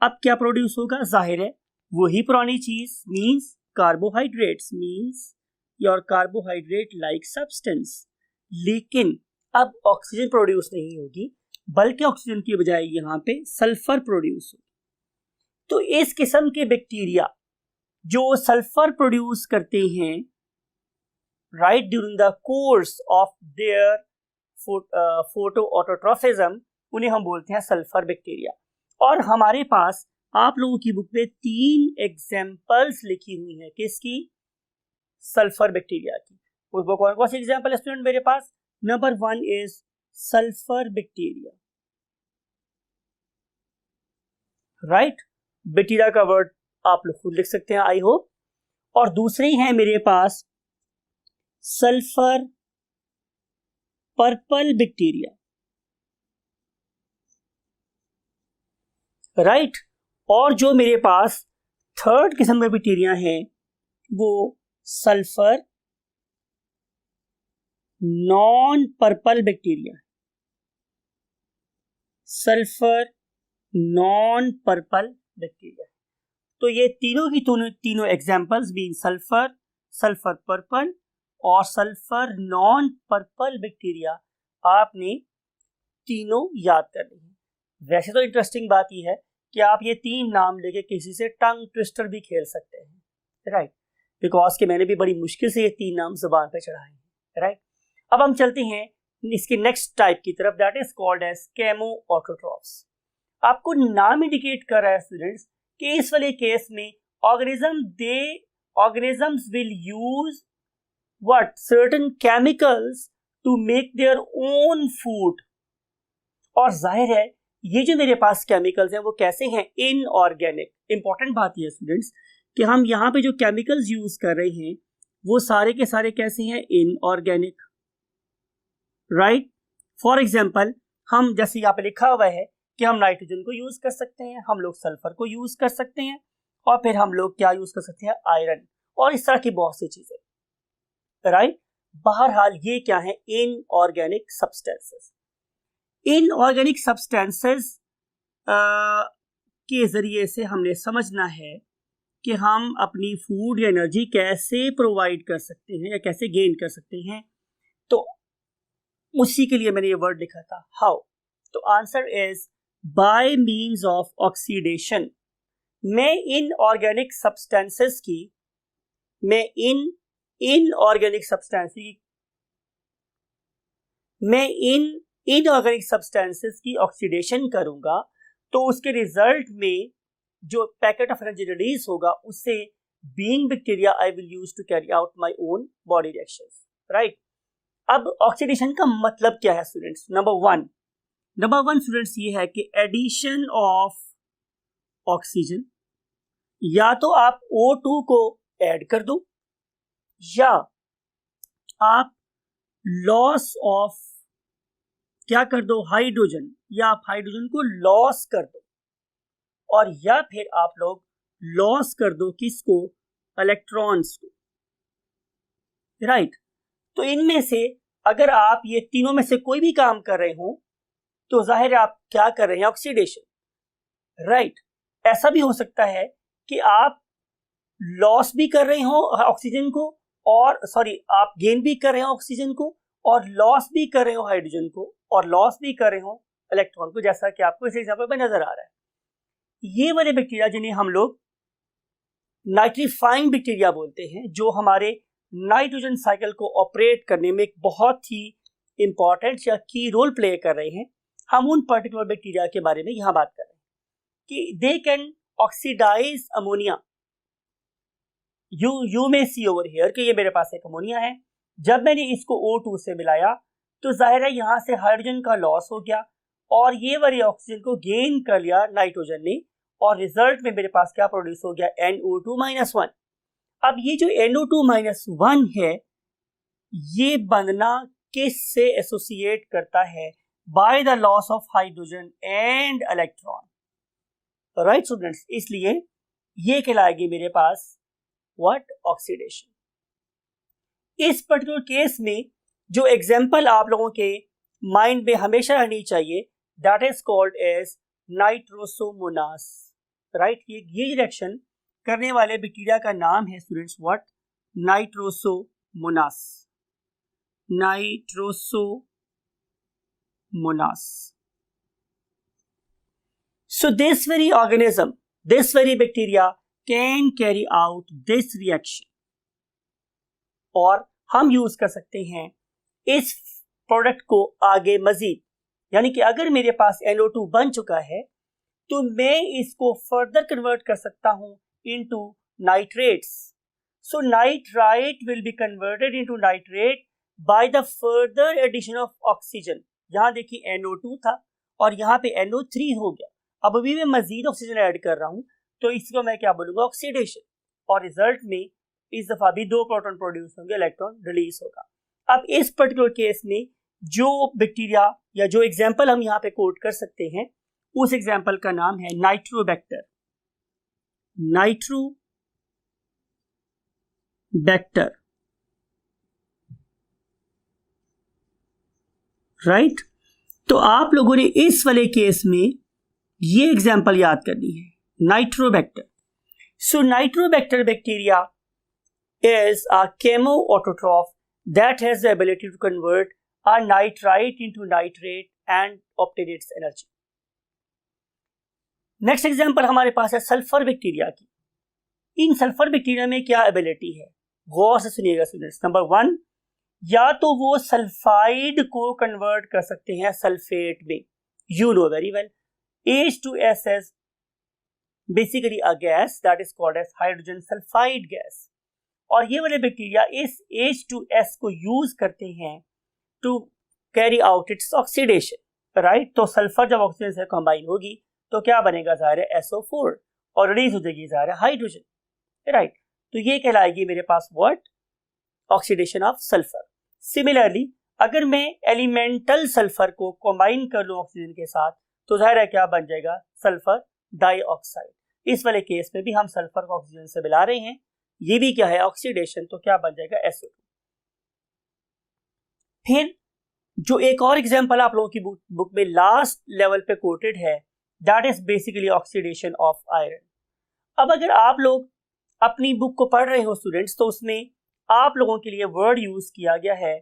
अब क्या प्रोड्यूस होगा, जाहिर है वही पुरानी चीज, means carbohydrates, means your carbohydrate like substance. लेकिन अब ऑक्सीजन प्रोड्यूस नहीं होगी, बल्कि ऑक्सीजन की बजाय यहाँ पे सल्फर प्रोड्यूस होगी। तो इस किस्म के बैक्टीरिया जो सल्फर प्रोड्यूस करते हैं right during the course of their photo autotrophism, उन्हें हम बोलते हैं सल्फर बैक्टीरिया। और हमारे पास आप लोगों की बुक में 3 एग्जाम्पल्स लिखी हुई हैं, किसकी, सल्फर बैक्टीरिया की। वो कौन कौन सी एग्जाम्पल है स्टूडेंट मेरे पास, number 1 is sulphur bacteria. Right, bacteria का वर्ड आप लोग खुद लिख सकते हैं आई होप। और दूसरी है मेरे पास सल्फर पर्पल बैक्टीरिया। राइट, और जो मेरे पास थर्ड किस्म के बैक्टीरिया हैं वो sulphur non purple bacteria, sulphur non purple bacteria. तो ये तीनों की तीनों एग्जाम्पल्स भी सल्फर, सल्फर पर्पल और सल्फर नॉन पर्पल बैक्टीरिया आपने तीनों याद करनी है। वैसे तो इंटरेस्टिंग बात यह है कि आप ये 3 नाम लेके किसी से टंग ट्विस्टर भी खेल सकते हैं, राइट, बिकॉज कि मैंने भी बड़ी मुश्किल से ये 3 नाम जुबान पे चढ़ाए हैं। राइट, अब हम चलते हैं इसकी नेक्स्ट टाइप की तरफ, that is called as chemoautotrophs. आपको नाम इंडिकेट कर रहा है स्टूडेंट्स कि इस वाले केस में organisms will use what, certain chemicals to make their own food. और जाहिर है ये जो मेरे पास केमिकल्स हैं वो कैसे हैं, इनऑर्गेनिक। इंपॉर्टेंट बात यह है स्टूडेंट्स कि हम यहाँ पे जो केमिकल्स यूज कर रहे हैं वो सारे के सारे कैसे हैं, इनऑर्गेनिक। राइट, फॉर एग्जाम्पल हम जैसे यहाँ पे लिखा हुआ है कि हम नाइट्रोजन को यूज कर सकते हैं, हम लोग सल्फर को यूज कर सकते हैं, और फिर हम लोग क्या यूज कर सकते हैं, आयरन, और इस तरह की बहुत सी चीजें। राइट, बहरहाल ये क्या है, इनऑर्गेनिक सब्सटेंसेस। इनऑर्गेनिक सब्सटेंसेस के जरिए से हमने समझना है कि हम अपनी फूड या एनर्जी कैसे प्रोवाइड कर सकते हैं या कैसे गेन कर सकते हैं। तो उसी के लिए मैंने ये वर्ड लिखा था, हाउ। तो answer is by means of oxidation. मैं इनऑर्गेनिक सब्सटेंसेस की इनऑर्गेनिक सब्सटेंसेस की ऑक्सीडेशन करूंगा, तो उसके रिजल्ट में जो पैकेट ऑफ एनर्जी रिलीज होगा उससे being bacteria I will use to carry out my own body reactions. Right, अब ऑक्सीडेशन का मतलब क्या है स्टूडेंट्स, नंबर वन स्टूडेंट्स ये है कि एडिशन ऑफ ऑक्सीजन, या तो आप O2 को ऐड कर दो या आप लॉस ऑफ क्या कर दो, हाइड्रोजन, या आप हाइड्रोजन को लॉस कर दो, और या फिर आप लोग लॉस कर दो किसको, इलेक्ट्रॉन्स को। राइट, तो इनमें से अगर आप ये तीनों में से कोई भी काम कर रहे हो तो जाहिर है आप क्या कर रहे हैं, ऑक्सीडेशन। राइट, ऐसा भी हो सकता है कि आप लॉस भी कर रहे हो ऑक्सीजन को, और आप गेन भी कर रहे हो ऑक्सीजन को, और लॉस भी कर रहे हो हाइड्रोजन को, और लॉस भी कर रहे हो इलेक्ट्रॉन को, जैसा कि आपको इस एग्जांपल में नजर आ रहा है। ये वाले बैक्टीरिया जिन्हें हम लोग नाइट्रीफाइंग बैक्टीरिया बोलते हैं, जो हमारे नाइट्रोजन साइकिल को ऑपरेट करने में एक बहुत ही इंपॉर्टेंट या की रोल प्ले कर रहे हैं, हम उन पर्टिकुलर बैक्टीरिया के बारे में यहाँ बात कर रहे हैं कि they can oxidise ammonia. You may see over here कि ये मेरे पास एक अमोनिया है, जब मैंने इसको O2 से मिलाया तो जाहिर है यहाँ से हाइड्रोजन का लॉस हो गया और ये वाली ऑक्सीजन को गेन कर लिया नाइट्रोजन ने, और रिजल्ट में मेरे पास क्या प्रोड्यूस हो गया, NO2-1। अब ये जो NO2-1 है, ये बनना किस से एसोसिएट करता है, by the loss of hydrogen and electron, right students. इसलिए ये कहलाएगी मेरे पास व्हाट, ऑक्सीडेशन। इस पर्टिकुलर केस में जो एग्जांपल आप लोगों के माइंड में हमेशा रहनी चाहिए, that is called as Nitrosomonas, right. ये रिएक्शन करने वाले बैक्टीरिया का नाम है students what, Nitrosomonas, Nitrosomonas. So this very organism, this very bacteria can carry out this reaction, और हम यूज कर सकते हैं इस प्रोडक्ट को आगे मजीद, यानी कि अगर मेरे पास NO2 बन चुका है तो मैं इसको फर्दर कन्वर्ट कर सकता हूं into nitrates. So nitrite will be converted into nitrate by the further addition of oxygen. यहां देखिए NO2 था और यहां पे NO3 हो गया, अब अभी मैं मजीद ऑक्सीजन ऐड कर रहा हूं तो इसको मैं क्या बोलूंगा, ऑक्सीडेशन, और रिजल्ट में इस दफा भी 2 प्रोटॉन प्रोड्यूस होंगे, इलेक्ट्रॉन रिलीज होगा। अब इस पर्टिकुलर केस में जो बैक्टीरिया या जो एग्जांपल हम यहाँ पे कोट कर सकते हैं, उस एग्जांपल का नाम है नाइट्रोबैक्टर, नाइट्रोबैक्टर, राइट। तो आप लोगों ने इस वाले केस में ये एग्जांपल याद करनी है, Nitrobacter. So Nitrobacter bacteria is a chemoautotrope that has the ability to convert a nitrite into nitrate and obtain its energy. Next example हमारे पास है सल्फर बैक्टीरिया की। इन सल्फर बैक्टीरिया में क्या एबिलिटी है, गौर से सुनिएगा स्टूडेंट्स। नंबर 1, या तो वो सल्फाइड को कन्वर्ट कर सकते हैं सल्फेट में, you know very well, H2S is basically a gas that is called as hydrogen sulfide gas, और ये वाले बैक्टीरिया इस H2S को यूज करते हैं to carry out its oxidation, right. तो सल्फर जब ऑक्सीजन से कंबाइन होगी तो क्या बनेगा, ज़ाहिर है SO4, और रिलीज हो जाएगी ज़ाहिर है हाइड्रोजन, राइट। तो ये कहलाएगी मेरे पास what, oxidation of sulphur. Similarly अगर मैं एलिमेंटल सल्फर को कंबाइन कर लूँ ऑक्सीजन के साथ तो ज़ाहिर है क्या बन जाएगा, सल्फर डाइऑक्साइड। इस वाले केस में भी हम सल्फर को ऑक्सीजन से मिला रहे हैं, ये भी क्या है, ऑक्सीडेशन, तो क्या बन जाएगा, SO2। फिर जो एक और एग्जांपल आप लोगों की बुक में लास्ट लेवल पे कोटेड है, that is basically oxidation of iron. अब अगर आप लोग अपनी बुक को पढ़ रहे हो स्टूडेंट्स, तो उसमें आप लोगों के लिए वर्ड यूज किया गया है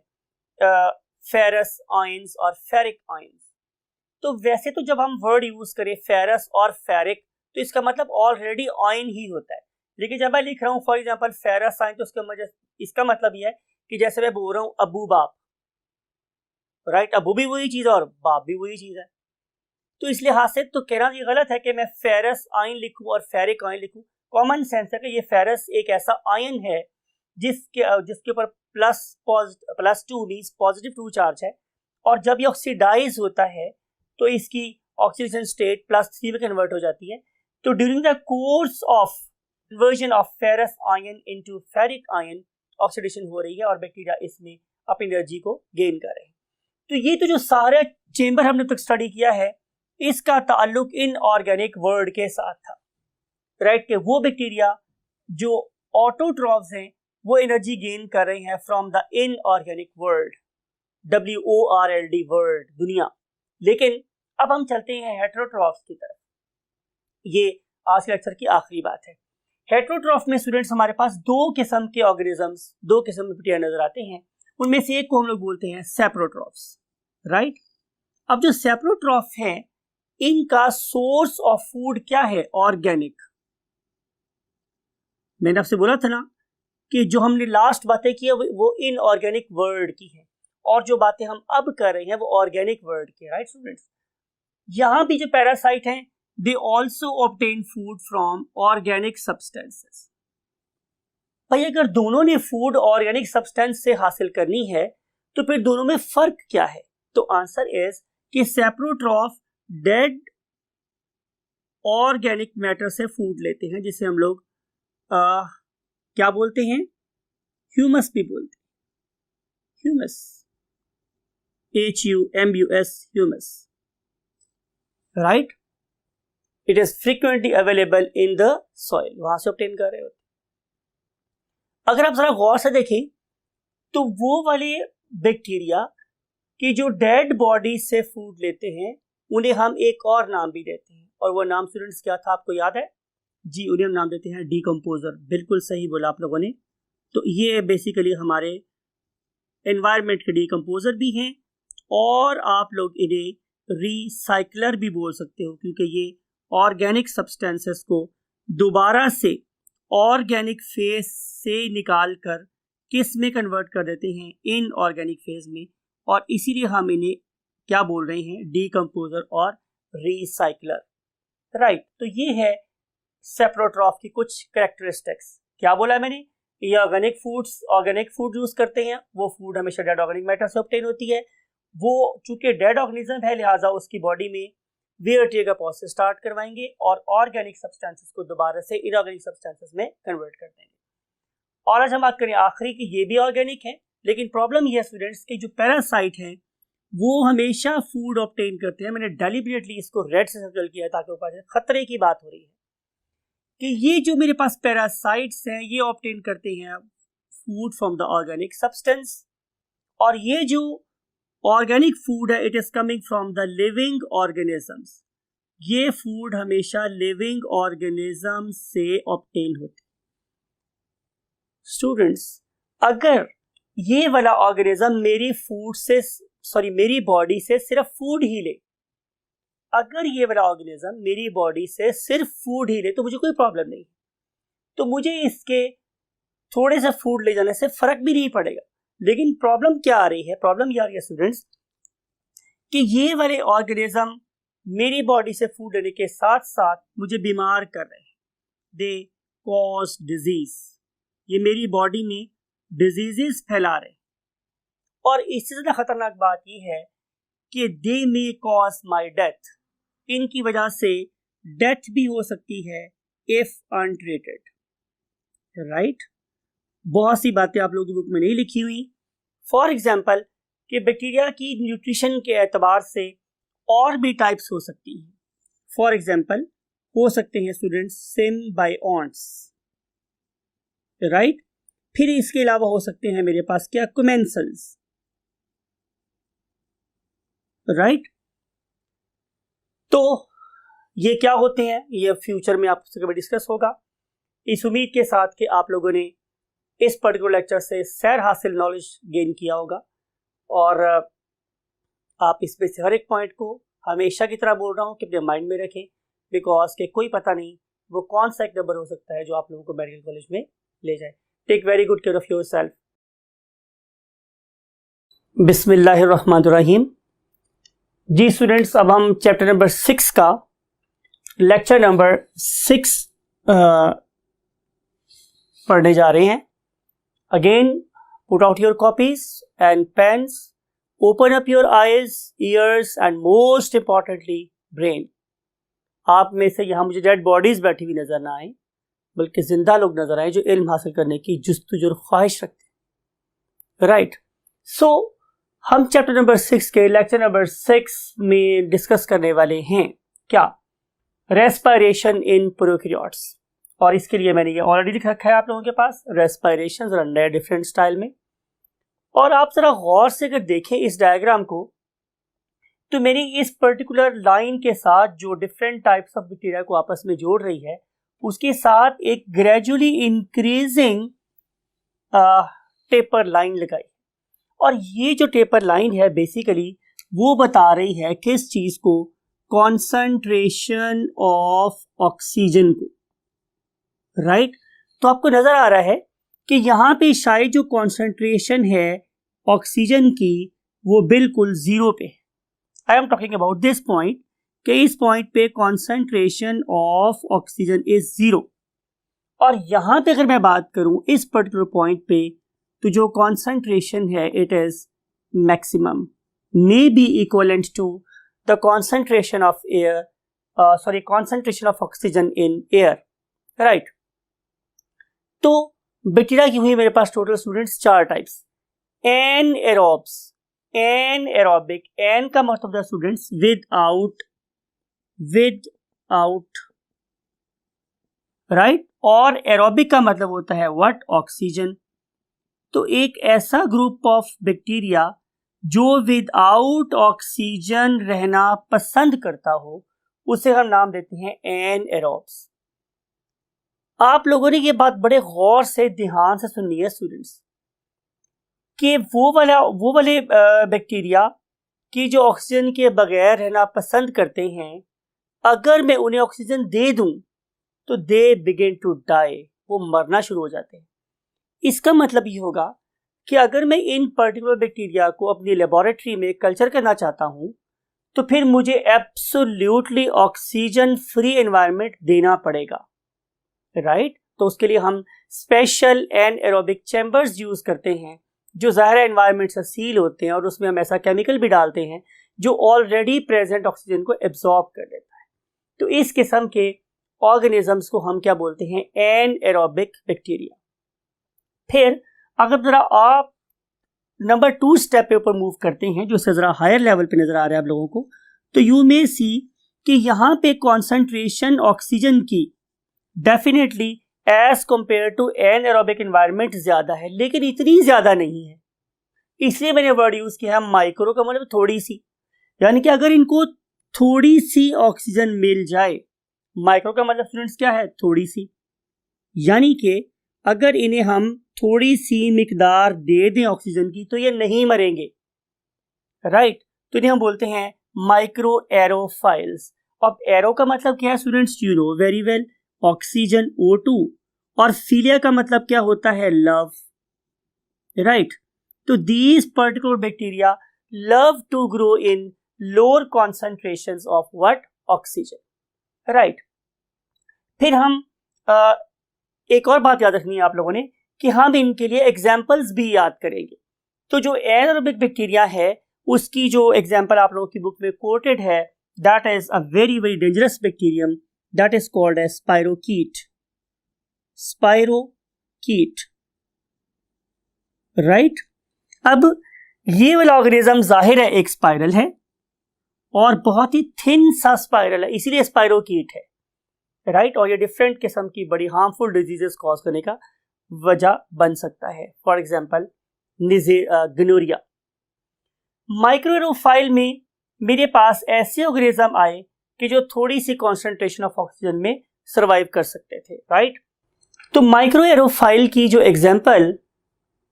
फेरस आयंस और फेरिक आयंस। तो वैसे तो जब हम वर्ड यूज करें फेरस और फेरिक तो इसका मतलब ऑलरेडी आयन ही होता है, लेकिन जब मैं लिख रहा हूँ फॉर एग्जांपल फेरस आयन, तो इसका मतलब यह है कि जैसे मैं बोल रहा हूँ अबू बाप, राइट, अबू भी वही चीज और बाप भी वही चीज है। तो इस लिहाज से तो कहना ये गलत है कि मैं फेरस आयन लिखूं और फेरिक आयन लिखूं। कॉमन सेंस है कि ये फेरस एक ऐसा आयन है जिसके ऊपर +2 मींस पॉजिटिव 2 चार्ज है, और जब ये ऑक्सीडाइज होता है तो इसकी ऑक्सीडेशन स्टेट +3 में कन्वर्ट हो जाती है। तो during the course of conversion of ferrous ion into ferric ion oxidation हो रही है और बैक्टीरिया इसमें अपनी एनर्जी को गेन कर रहे हैं। तो ये तो जो सारे चेंबर हमने तक स्टडी किया है, इसका ताल्लुक इनऑर्गेनिक वर्ल्ड के साथ था, राइट, कि वो बैक्टीरिया जो ऑटोट्रॉफ्स हैं वो एनर्जी गेन कर रहे हैं from the inorganic world, WORLD world, दुनिया। लेकिन अब हम चलते हैं हेटेरोट्रॉफ्स की तरफ। ये आज के लेक्चर की आखिरी बात है। हेटेरोट्रॉफ में स्टूडेंट्स हमारे पास 2 किस्म के ऑर्गेनिजम्स, 2 किस्म के बैक्टीरिया नजर आते हैं। उनमें से एक को हम लोग बोलते हैं सेप्रोट्रॉफ्स, राइट। अब जो सेप्रोट्रॉफ हैं इनका सोर्स ऑफ फूड क्या है? ऑर्गेनिक। मैंने आपसे बोला था ना कि जो हमने लास्ट बातें की है वो इनऑर्गेनिक वर्ल्ड की है, और जो बातें हम अब कर रहे हैं वो ऑर्गेनिक वर्ल्ड की, राइट स्टूडेंट्स? यहां भी जो पैरासाइट हैं they also obtain food from organic substances. भाई अगर दोनों ने फूड ऑर्गेनिक सब्सटेंस से हासिल करनी है तो फिर दोनों में फर्क क्या है? तो आंसर इज कि सेप्रोट्रॉफ डेड ऑर्गेनिक मैटर से फूड लेते हैं, जिसे हम लोग क्या बोलते हैं? ह्यूमस भी बोलते हैं। Humus, HUMUS, humus, right? It is frequently available in the soil, वहां से ऑब्टेन कर रहे होते। अगर आप जरा गौर से देखें तो वो वाले बैक्टीरिया कि जो डेड बॉडी से फूड लेते हैं उन्हें हम एक और नाम भी देते हैं, और वो नाम स्टूडेंट्स क्या था आपको याद है? जी, उन्हें हम नाम देते हैं डीकंपोजर। बिल्कुल सही बोला आप लोगों ने। तो ये बेसिकली हमारे एनवायरनमेंट के डीकंपोजर भी हैं, और आप लोग इन्हें रिसाइकलर भी बोल सकते हो, क्योंकि ये ऑर्गेनिक सब्सटेंसेस को दोबारा से ऑर्गेनिक फेज से निकाल कर किस में कन्वर्ट कर देते हैं? इन ऑर्गेनिक फेज में, और इसीलिए हम इन्हें क्या बोल रहे हैं? डीकंपोजर और रिसाइकलर, राइट? तो ये है सेप्रोट्रॉफ की कुछ कैरेक्टरिस्टिक्स। क्या बोला मैंने? ये ऑर्गेनिक फूड यूज करते हैं, वो फूड हमेशा डेड ऑर्गेनिक मैटर से ऑब्टेन होती है। वो चूंकि डेड ऑर्गेनिज्म है लिहाजा उसकी बॉडी में वेयर टियर का प्रोसेस स्टार्ट करवाएंगे और ऑर्गेनिक सब्सटेंसेस को दोबारा से इनऑर्गेनिक सब्सटेंसेस में कन्वर्ट कर देंगे। और आज हम बात करें आखिरी की, ये भी ऑर्गेनिक है, लेकिन प्रॉब्लम ये है स्टूडेंट्स कि जो पैरासाइट हैं वो हमेशा फूड ऑब्टेन करते हैं। मैंने डेलिबरेटली इसको रेड से सर्कल किया ताकि ऊपर खतरे की बात हो रही है कि ये जो मेरे पास पैरासाइट्स हैं ये ऑब्टेन करते हैं food from the organic substance, और ये जो ऑर्गेनिक फूड है it is coming from the living organisms. ये फूड हमेशा लिविंग ऑर्गेनिज्म से ऑब्टेन होते। स्टूडेंट्स, अगर ये वाला ऑर्गेनिज्म मेरी बॉडी से सिर्फ फूड ही ले, अगर ये वाला ऑर्गेनिज्म मेरी बॉडी से सिर्फ फूड ही ले तो मुझे कोई प्रॉब्लम नहीं, तो मुझे इसके थोड़े से फूड ले जाने से फर्क भी नहीं पड़ेगा। लेकिन प्रॉब्लम क्या आ रही है? प्रॉब्लम ये आ रही है स्टूडेंट्स कि ये वाले ऑर्गेनिज्म मेरी बॉडी से फूड लेने के साथ साथ मुझे बीमार कर रहे हैं। दे कॉज डिजीज, ये मेरी बॉडी में डिजीजेस फैला रहे हैं। और इससे ज्यादा खतरनाक बात यह है कि दे मे कॉज माई डेथ, इनकी वजह से डेथ भी हो सकती है इफ अनट्रीटेड, राइट? बहुत सी बातें आप लोगों की बुक में नहीं लिखी हुई। फॉर एग्जाम्पल कि बैक्टीरिया की न्यूट्रिशन के एतबार से और भी टाइप्स हो सकती हैं। फॉर एग्जाम्पल हो सकते हैं स्टूडेंट्स सिम्बायोन्ट्स, राइट? फिर इसके अलावा हो सकते हैं मेरे पास क्या? कमेंसल्स, राइट? तो ये क्या होते हैं ये फ्यूचर में आपसे कभी डिस्कस होगा। इस उम्मीद के साथ कि आप लोगों ने इस पर्टिकुलर लेक्चर से सैर हासिल नॉलेज गेन किया होगा, और आप इसमें से हर एक पॉइंट को हमेशा की तरह बोल रहा हूँ कि अपने माइंड में रखें, बिकॉज के कोई पता नहीं वो कौन सा एक नंबर हो सकता है जो आप लोगों को मेडिकल कॉलेज में ले जाए। Take very good care of yourself. बिस्मिल्लाहिर्रहमानिर्रहीम। जी स्टूडेंट्स, अब हम चैप्टर नंबर 6 का लेक्चर नंबर 6 पढ़ने जा रहे हैं। Again put out your copies and pains, open up your eyes, years and most importantly brain. आप में से यहाँ मुझे डेड बॉडीज बैठी हुई नजर ना आए, बल्कि जिंदा लोग नजर आए जो इल्म हासिल करने की जुस्तजू और ख्वाहिश रखते हैं, राइट? सो हम चैप्टर नंबर 6 के लेक्चर नंबर 6 में डिस्कस करने वाले हैं क्या? Respiration in prokaryotes. और इसके लिए मैंने ये ऑलरेडी लिख रखा है आप लोगों के पास, रेस्पिरेशन जरा नए डिफरेंट स्टाइल में। और आप जरा गौर से अगर देखें इस डायग्राम को तो मैंने इस पर्टिकुलर लाइन के साथ जो डिफरेंट टाइप्स ऑफ बैक्टीरिया को आपस में जोड़ रही है उसके साथ एक ग्रेजुअली इंक्रीजिंग टेपर लाइन लगाई। और ये जो टेपर लाइन है बेसिकली वो बता रही है किस चीज को कॉन्सेंट्रेशन ऑफ ऑक्सीजन को, राइट। तो आपको नजर आ रहा है कि यहां पे शायद जो कॉन्सेंट्रेशन है ऑक्सीजन की वो बिल्कुल जीरो पे। I am talking about this point कि इस पॉइंट पे concentration of oxygen is zero. और यहां पे अगर मैं बात करूं इस पर्टिकुलर पॉइंट पे, तो जो कॉन्सेंट्रेशन है it is maximum, may be equivalent to the concentration of air, concentration of oxygen in air, right. तो बैक्टीरिया की हुई मेरे पास total students 4 types. Anaerobes, anaerobic, an का मतलब है स्टूडेंट्स विदाउट, राइट, और एरोबिक का मतलब होता है व्हाट, ऑक्सीजन। तो एक ऐसा ग्रुप ऑफ बैक्टीरिया जो विदाउट ऑक्सीजन रहना पसंद करता हो उसे हम नाम देते हैं एनएरोब्स। आप लोगों ने ये बात बड़े गौर से ध्यान से सुननी है स्टूडेंट्स कि वो वाले बैक्टीरिया की जो ऑक्सीजन के बगैर रहना पसंद करते हैं, अगर मैं उन्हें ऑक्सीजन दे दूं तो दे बिगिन टू डाई, वो मरना शुरू हो जाते हैं। इसका मतलब ये होगा कि अगर मैं इन पर्टिकुलर बैक्टीरिया को अपनी लेबोरेटरी में कल्चर करना चाहता हूं तो फिर मुझे एब्सोल्युटली ऑक्सीजन फ्री एनवायरनमेंट देना पड़ेगा, राइट। तो उसके लिए हम स्पेशल एनएरोबिक चैम्बर्स यूज करते हैं जो ज़ाहिर एनवायरनमेंट से सील होते हैं, और उसमें हम ऐसा केमिकल भी डालते हैं जो ऑलरेडी प्रेजेंट ऑक्सीजन को एब्जॉर्ब कर लेता है। तो इस किस्म के ऑर्गेनिजम्स को हम क्या बोलते हैं, एनएरोबिक बैक्टीरिया। फिर अगर जरा आप नंबर 2 स्टेप पे ऊपर मूव करते हैं जो जरा हायर लेवल पे नजर आ रहा है आप लोगों को, तो यू मे सी कि यहां पे कॉन्सेंट्रेशन ऑक्सीजन की definitely as compare to anaerobic environment ज्यादा है, लेकिन इतनी ज्यादा नहीं है। इसलिए मैंने वर्ड यूज किया है माइक्रो का मतलब थोड़ी सी, यानी कि अगर इनको थोड़ी सी ऑक्सीजन मिल जाए, माइक्रो का मतलब स्टूडेंट्स क्या है, थोड़ी सी, यानी कि अगर इन्हें हम थोड़ी सी मिकदार दे दें ऑक्सीजन की तो ये नहीं मरेंगे, राइट। तो इन्हें हम बोलते हैं माइक्रो एरोफाइल्स। अब एरो का मतलब क्या है students, you know very well, oxygen O2, और फिलिया का मतलब क्या होता है, लव, राइट। तो these particular bacteria love to grow in lower concentrations of what, oxygen, right. फिर हम एक और बात याद रखनी है आप लोगों ने कि हम इनके लिए एग्जाम्पल्स भी याद करेंगे। तो जो एनारोबिक बैक्टीरिया है उसकी जो एग्जाम्पल आप लोगों की बुक में कोटेड है, that is a very very dangerous bacterium that is called as spirochete, spirochete, right. अब ये वाला ऑर्गेनिज्म जाहिर है एक स्पाइरल है और बहुत ही थिन सा स्पाइरल है, इसीलिए स्पाइरोकीट है, राइट। और ये डिफरेंट किस्म की बड़ी हार्मफुल डिजीजेस कॉज करने का वजह बन सकता है, फॉर एग्जांपल गनोरिया। माइक्रोएरोफाइल में मेरे पास ऐसे ऑर्गेनिज्म आए कि जो थोड़ी सी कॉन्सेंट्रेशन ऑफ ऑक्सीजन में सर्वाइव कर सकते थे, राइट। तो माइक्रोएरोफाइल की जो एग्जांपल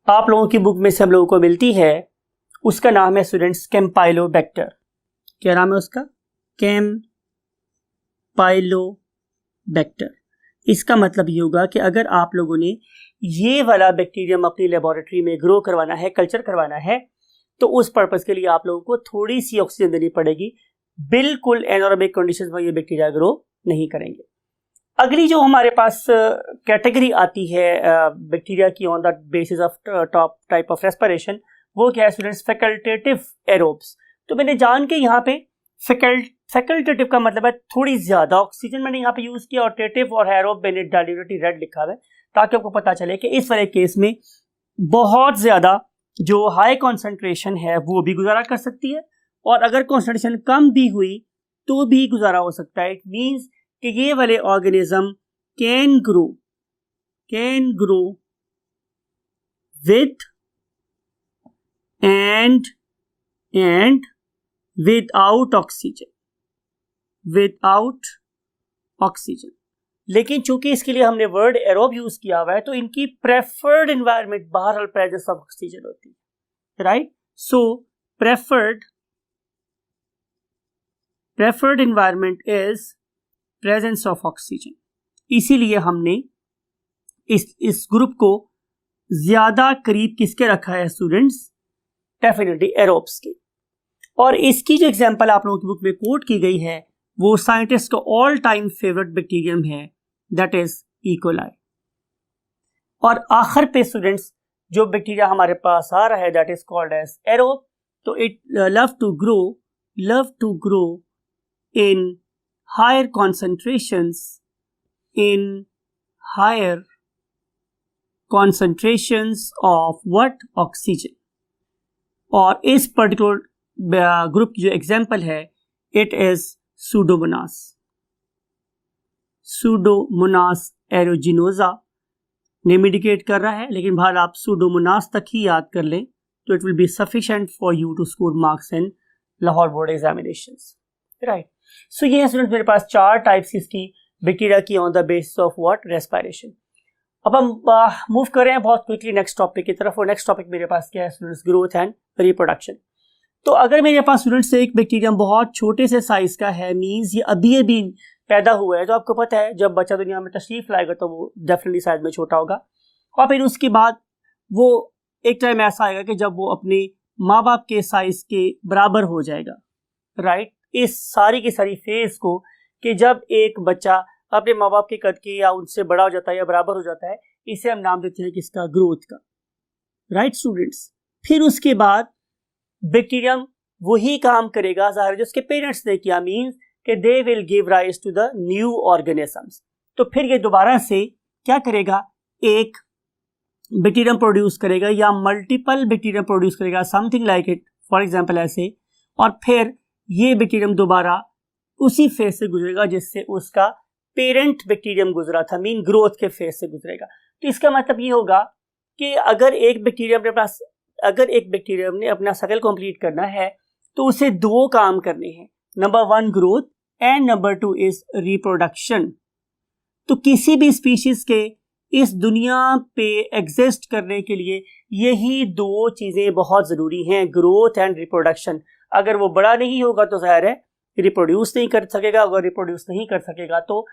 आप लोगों की बुक में से हम लोगों को मिलती है उसका नाम है स्टूडेंट्स कैम्पाइलोबैक्टर। क्या नाम है उसका, कैम्पाइलोबैक्टर। इसका मतलब ये होगा कि अगर आप लोगों ने ये वाला बैक्टीरियम अपनी लेबोरेटरी में ग्रो करवाना है, कल्चर करवाना है, तो उस पर्पस के लिए आप लोगों को थोड़ी सी ऑक्सीजन देनी पड़ेगी। बिल्कुल एनारोबिक कंडीशंस में ये बैक्टीरिया ग्रो नहीं करेंगे। अगली जो हमारे पास कैटेगरी आती है बैक्टीरिया की on the basis of top type of respiration, वो क्या है स्टूडेंट्स, फैकल्टेटिव एरोब्स। तो मैंने जान के यहाँ पे फैकल्टेटिव का मतलब है थोड़ी ज्यादा ऑक्सीजन मैंने यहाँ पे यूज किया, और टेटिव और एरोब मैंने डायल्यूटेड रेड लिखा है ताकि आपको पता चले कि इस वाले केस में बहुत ज्यादा जो हाई कॉन्सेंट्रेशन है वो भी गुजारा कर सकती है, और अगर कॉन्सेंट्रेशन कम भी हुई तो भी गुजारा हो सकता है। इट मीन्स कि ये वाले organism can grow with and without oxygen, लेकिन चूंकि इसके लिए हमने वर्ड एरोब यूज किया हुआ है तो इनकी प्रेफर्ड एनवायरनमेंट बहरहाल प्रेजेंस ऑफ ऑक्सीजन होती है, right. So preferred preferred environment is presence of oxygen. इसीलिए हमने इस ग्रुप को ज्यादा करीब किसके रखा है स्टूडेंट्स? डेफिनेटली एरोब्स के। और इसकी जो एग्जांपल आप लोगों की बुक में कोट की गई है वो साइंटिस्ट का ऑल टाइम फेवरेट बैक्टीरियम है, दैट इज इकोलाई। और आखिर पे स्टूडेंट्स जो बैक्टीरिया हमारे पास आ रहा है that is called as aerobe. तो it love to grow in higher concentrations, in higher concentrations of what? Oxygen. और इस पर्टिकुलर ग्रुप की जो एग्जाम्पल है it is Pseudomonas aeruginosa name indicate कर रहा है, लेकिन बाहर आप सूडोमोनास तक ही याद कर लें तो it will be sufficient for you to score marks in Lahore board examinations, right. So ये स्टूडेंट्स मेरे पास 4 टाइप्स इसकी बैक्टीरिया की on the basis of what? Respiration. अब हम मूव कर रहे हैं बहुत क्विकली नेक्स्ट टॉपिक की तरफ, और नेक्स्ट टॉपिक मेरे पास क्या है स्टूडेंट्स? Growth and reproduction. तो अगर मेरे पास स्टूडेंट्स एक बैक्टीरियम बहुत छोटे से साइज का है, मींस ये अभी पैदा हुआ है, तो आपको पता है जब बच्चा दुनिया में तशरीफ लाएगा तो वो डेफिनेटली साइज में छोटा होगा, और फिर उसके बाद वो एक टाइम ऐसा आएगा कि जब वो अपने माँ बाप के साइज के बराबर हो जाएगा, राइट। इस सारी की सारी फेज को कि जब एक बच्चा अपने माँ बाप के कद के या उनसे बड़ा हो जाता है या बराबर हो जाता है, इसे हम नाम देते हैं किसका? ग्रोथ का, राइट स्टूडेंट्स। फिर उसके बाद बैक्टीरियम वही काम करेगा ज़ाहिर जो उसके पेरेंट्स ने किया, मींस कि they will give rise to the new organisms. तो फिर ये दोबारा से क्या करेगा? एक बैक्टीरियम प्रोड्यूस करेगा या मल्टीपल बैक्टीरियम प्रोड्यूस करेगा, something like it, for example ऐसे। और फिर ये बैक्टीरियम दोबारा उसी फेज से गुजरेगा जिससे उसका पेरेंट बैक्टीरियम गुजरा था, मीन ग्रोथ के फेज से गुजरेगा। तो इसका मतलब ये होगा कि अगर एक बैक्टीरियम ने अपना साइकिल कंप्लीट करना है तो उसे 2 काम करने हैं, number 1 growth and number 2 is reproduction. तो किसी भी स्पीशीज के इस दुनिया पे एग्जिस्ट करने के लिए यही 2 चीजें बहुत जरूरी हैं, ग्रोथ एंड रिप्रोडक्शन। अगर वो बड़ा नहीं होगा तो जाहिर है रिप्रोड्यूस नहीं कर सकेगा, अगर रिप्रोड्यूस नहीं कर सकेगा तो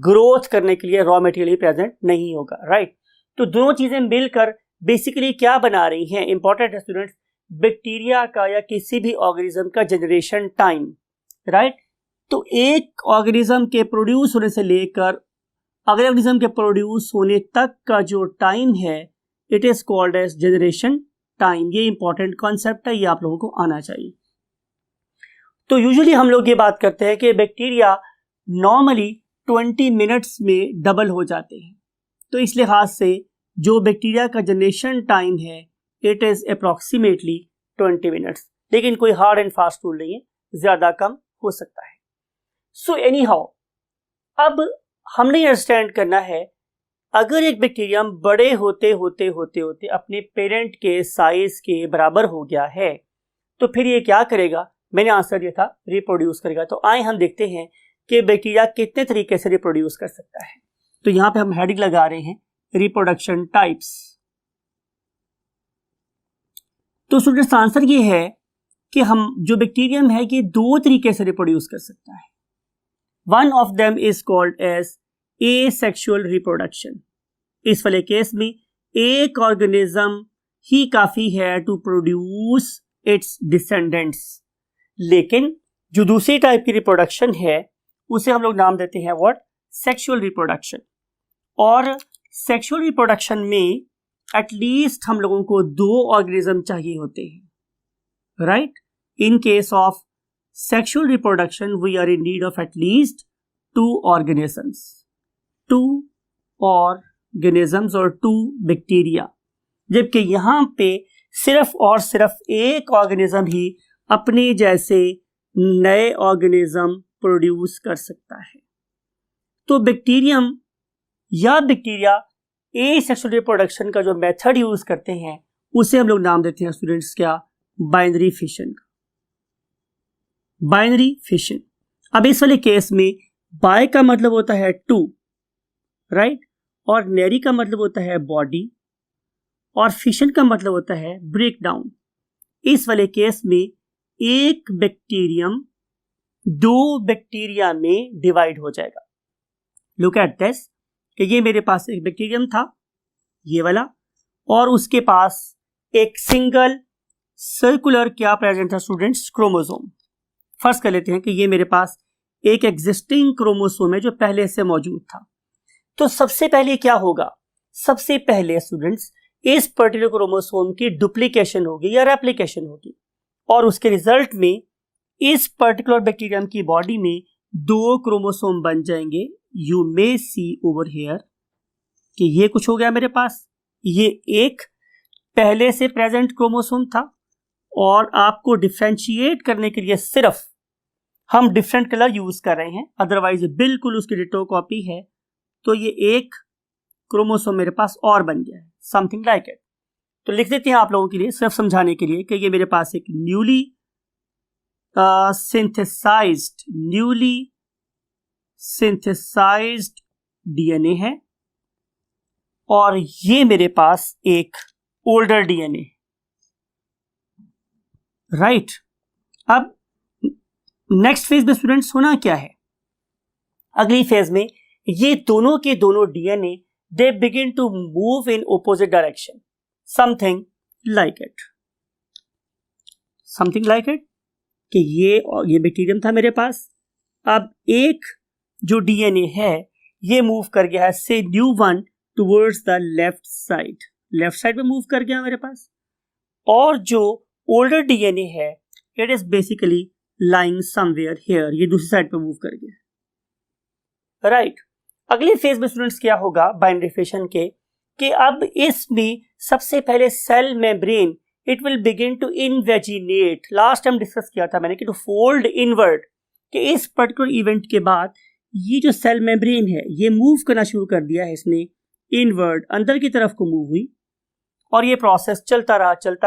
ग्रोथ करने के लिए रॉ मटेरियल ही प्रेजेंट नहीं होगा, राइट। तो दोनों चीजें मिलकर बेसिकली क्या बना रही हैं? इंपॉर्टेंट है स्टूडेंट्स, बैक्टीरिया का या किसी भी ऑर्गेनिज्म का जनरेशन टाइम, राइट। तो एक ऑर्गेनिज्म के प्रोड्यूस होने से लेकर अगले ऑर्गेनिज्म के प्रोड्यूस होने तक का जो टाइम है it is called age generation time. ये इंपॉर्टेंट कॉन्सेप्ट है, ये आप लोगों को आना चाहिए। तो यूजुअली हम लोग ये बात करते हैं कि बैक्टीरिया नॉर्मली 20 मिनट्स में डबल हो जाते हैं, तो इस लिहाज से जो बैक्टीरिया का जनरेशन टाइम है इट इज अप्रॉक्सीमेटली 20 मिनट्स, लेकिन कोई हार्ड एंड फास्ट रूल नहीं है, ज्यादा कम हो सकता है। सो एनी हाउ, अब हमने अंडरस्टैंड करना है अगर एक बैक्टीरियम बड़े होते होते होते होते अपने पेरेंट के साइज के बराबर हो गया है तो फिर ये क्या करेगा? मैंने आंसर दिया था रिप्रोड्यूस करेगा। तो आए हम देखते हैं कि बैक्टीरिया कितने तरीके से रिप्रोड्यूस कर सकता है। तो यहां पे हम हेडिंग लगा रहे हैं रिप्रोडक्शन टाइप्स। तो स्टूडेंट्स आंसर ये है कि हम जो बैक्टीरियम है ये 2 तरीके से रिप्रोड्यूस कर सकता है। One of them is called as asexual reproduction. इस वाले केस में एक ऑर्गेनिज्म ही काफी है टू प्रोड्यूस इट्स डिसेंडेंट्स, लेकिन जो दूसरी टाइप की रिप्रोडक्शन है उसे हम लोग नाम देते हैं व्हाट? Sexual reproduction. और सेक्सुअल रिप्रोडक्शन में एटलीस्ट हम लोगों को 2 ऑर्गेनिज्म चाहिए होते हैं, right. In case of sexual reproduction we are in need of at least 2 organisms, 2 organisms और 2 बैक्टीरिया, जबकि यहां पे सिर्फ और सिर्फ एक ऑर्गेनिज्म ही अपने जैसे नए ऑर्गेनिज्म प्रोड्यूस कर सकता है। तो बैक्टीरियम या बैक्टीरिया एसेक्सुअल रिप्रोडक्शन का जो मेथड यूज करते हैं उसे हम लोग नाम देते हैं स्टूडेंट्स क्या? बाइनरी फिशन का। Binary fission. अब इस वाले केस में बाय का मतलब होता है 2, राइट, और नरी का मतलब होता है बॉडी, और फिशन का मतलब होता है ब्रेक डाउन। इस वाले केस में एक बैक्टीरियम दो बैक्टीरिया में डिवाइड हो जाएगा। लुक एट दिस कि ये मेरे पास एक बैक्टीरियम था, ये वाला, और उसके पास एक सिंगल सर्कुलर क्या प्रेजेंट था स्टूडेंट्स? क्रोमोसोम। फर्स्ट कर लेते हैं कि ये मेरे पास एक एग्जिस्टिंग क्रोमोसोम है जो पहले से मौजूद था। तो सबसे पहले क्या होगा? सबसे पहले स्टूडेंट्स इस पर्टिकुलर क्रोमोसोम की डुप्लीकेशन होगी या रेप्लिकेशन होगी, और उसके रिजल्ट में इस पर्टिकुलर बैक्टीरियम की बॉडी में दो क्रोमोसोम बन जाएंगे। You may see over here कि ये कुछ हो गया मेरे पास, ये एक पहले से प्रेजेंट क्रोमोसोम था, और आपको डिफरेंशिएट करने के लिए सिर्फ हम डिफरेंट कलर यूज कर रहे हैं, अदरवाइज बिल्कुल उसकी डिटो कॉपी है। तो ये एक क्रोमोसोम मेरे पास और बन गया है, समथिंग लाइक इट। तो लिख देते हैं आप लोगों के लिए, सिर्फ समझाने के लिए, कि ये मेरे पास एक न्यूली सिंथेसाइज्ड डीएनए है, और ये मेरे पास एक ओल्डर डीएनए, राइट। अब नेक्स्ट फेज में स्टूडेंट्स होना क्या है? अगली फेज में ये दोनों के दोनों DNA they begin to move in opposite direction, something like it कि ये बैक्टीरियम था मेरे पास। अब एक जो डीएनए है ये मूव कर गया है, से new one, towards the left side में मूव कर गया मेरे पास, और जो ओल्डर डीएनए है it is basically lying somewhere here, ये दूसरी साइड पे मूव कर गया, राइट। अगले फेज में स्टूडेंट्स क्या होगा बाइनरी फिशन के, कि अब इसमें सबसे पहले cell membrane it will begin to invaginate. Last time discuss किया था मैंने कि टू फोल्ड इनवर्ड, कि इस पर्टिकुलर इवेंट के बाद ये जो सेल मेम्ब्रेन है ये मूव करना शुरू कर दिया है इसने इनवर्ड, अंदर की तरफ को मूव हुई, और ये प्रोसेस चलता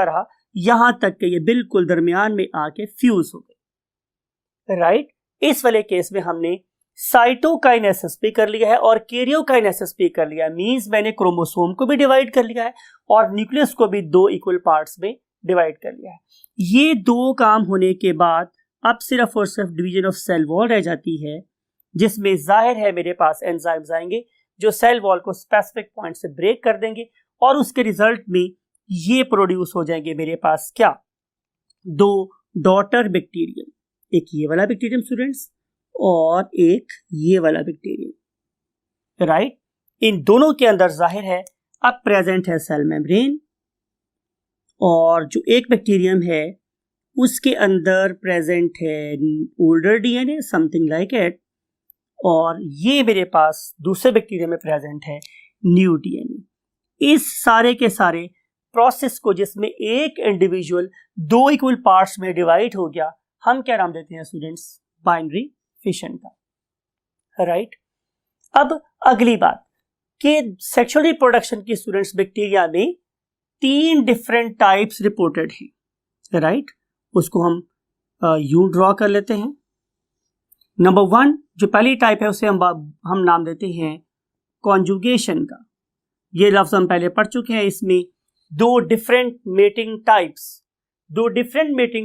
रहा यहां तक कि ये बिल्कुल दरमियान में आके फ्यूज हो गए, राइट। इस वाले केस में हमने साइटोकाइनेसिस भी कर लिया है और कैरियोकाइनेसिस भी कर लिया है, मींस मैंने क्रोमोसोम को भी डिवाइड कर लिया है और न्यूक्लियस को भी दो इक्वल पार्ट्स में डिवाइड कर लिया है। ये दो काम होने के बाद अब सिर्फ और सिर्फ डिवीजन ऑफ सेल वॉल रह जाती है, जिसमें जाहिर है मेरे पास एंजाइम्स आएंगे जो सेल वॉल को स्पेसिफिक पॉइंट से ब्रेक कर देंगे, और उसके रिजल्ट में ये प्रोड्यूस हो जाएंगे मेरे पास क्या? दो डॉटर बैक्टीरियम, एक ये वाला बैक्टीरियम स्टूडेंट्स और एक ये वाला बैक्टीरियम, राइट। इन दोनों के अंदर जाहिर है अब प्रेजेंट है सेल मेम्ब्रेन, और जो एक बैक्टीरियम है उसके अंदर प्रेजेंट है older DNA, something like it, और ये मेरे पास दूसरे बैक्टीरियम में प्रेजेंट है न्यू डीएनए। इस सारे के सारे प्रोसेस को, जिसमें एक इंडिविजुअल दो इक्वल पार्ट्स में डिवाइड हो गया, हम क्या नाम देते हैं स्टूडेंट्स? बाइनरी फिशन का, राइट। अब अगली बात कि सेक्सुअल रिप्रोडक्शन की स्टूडेंट्स बैक्टीरिया में 3 डिफरेंट टाइप्स रिपोर्टेड हैं, राइट। उसको हम यूं ड्रॉ कर लेते हैं। नंबर 1 जो पहली टाइप है उसे हम नाम देते हैं कॉन्जुगेशन का। ये लफ्ज हम पहले पढ़ चुके हैं। इसमें दो डिफरेंट मेटिंग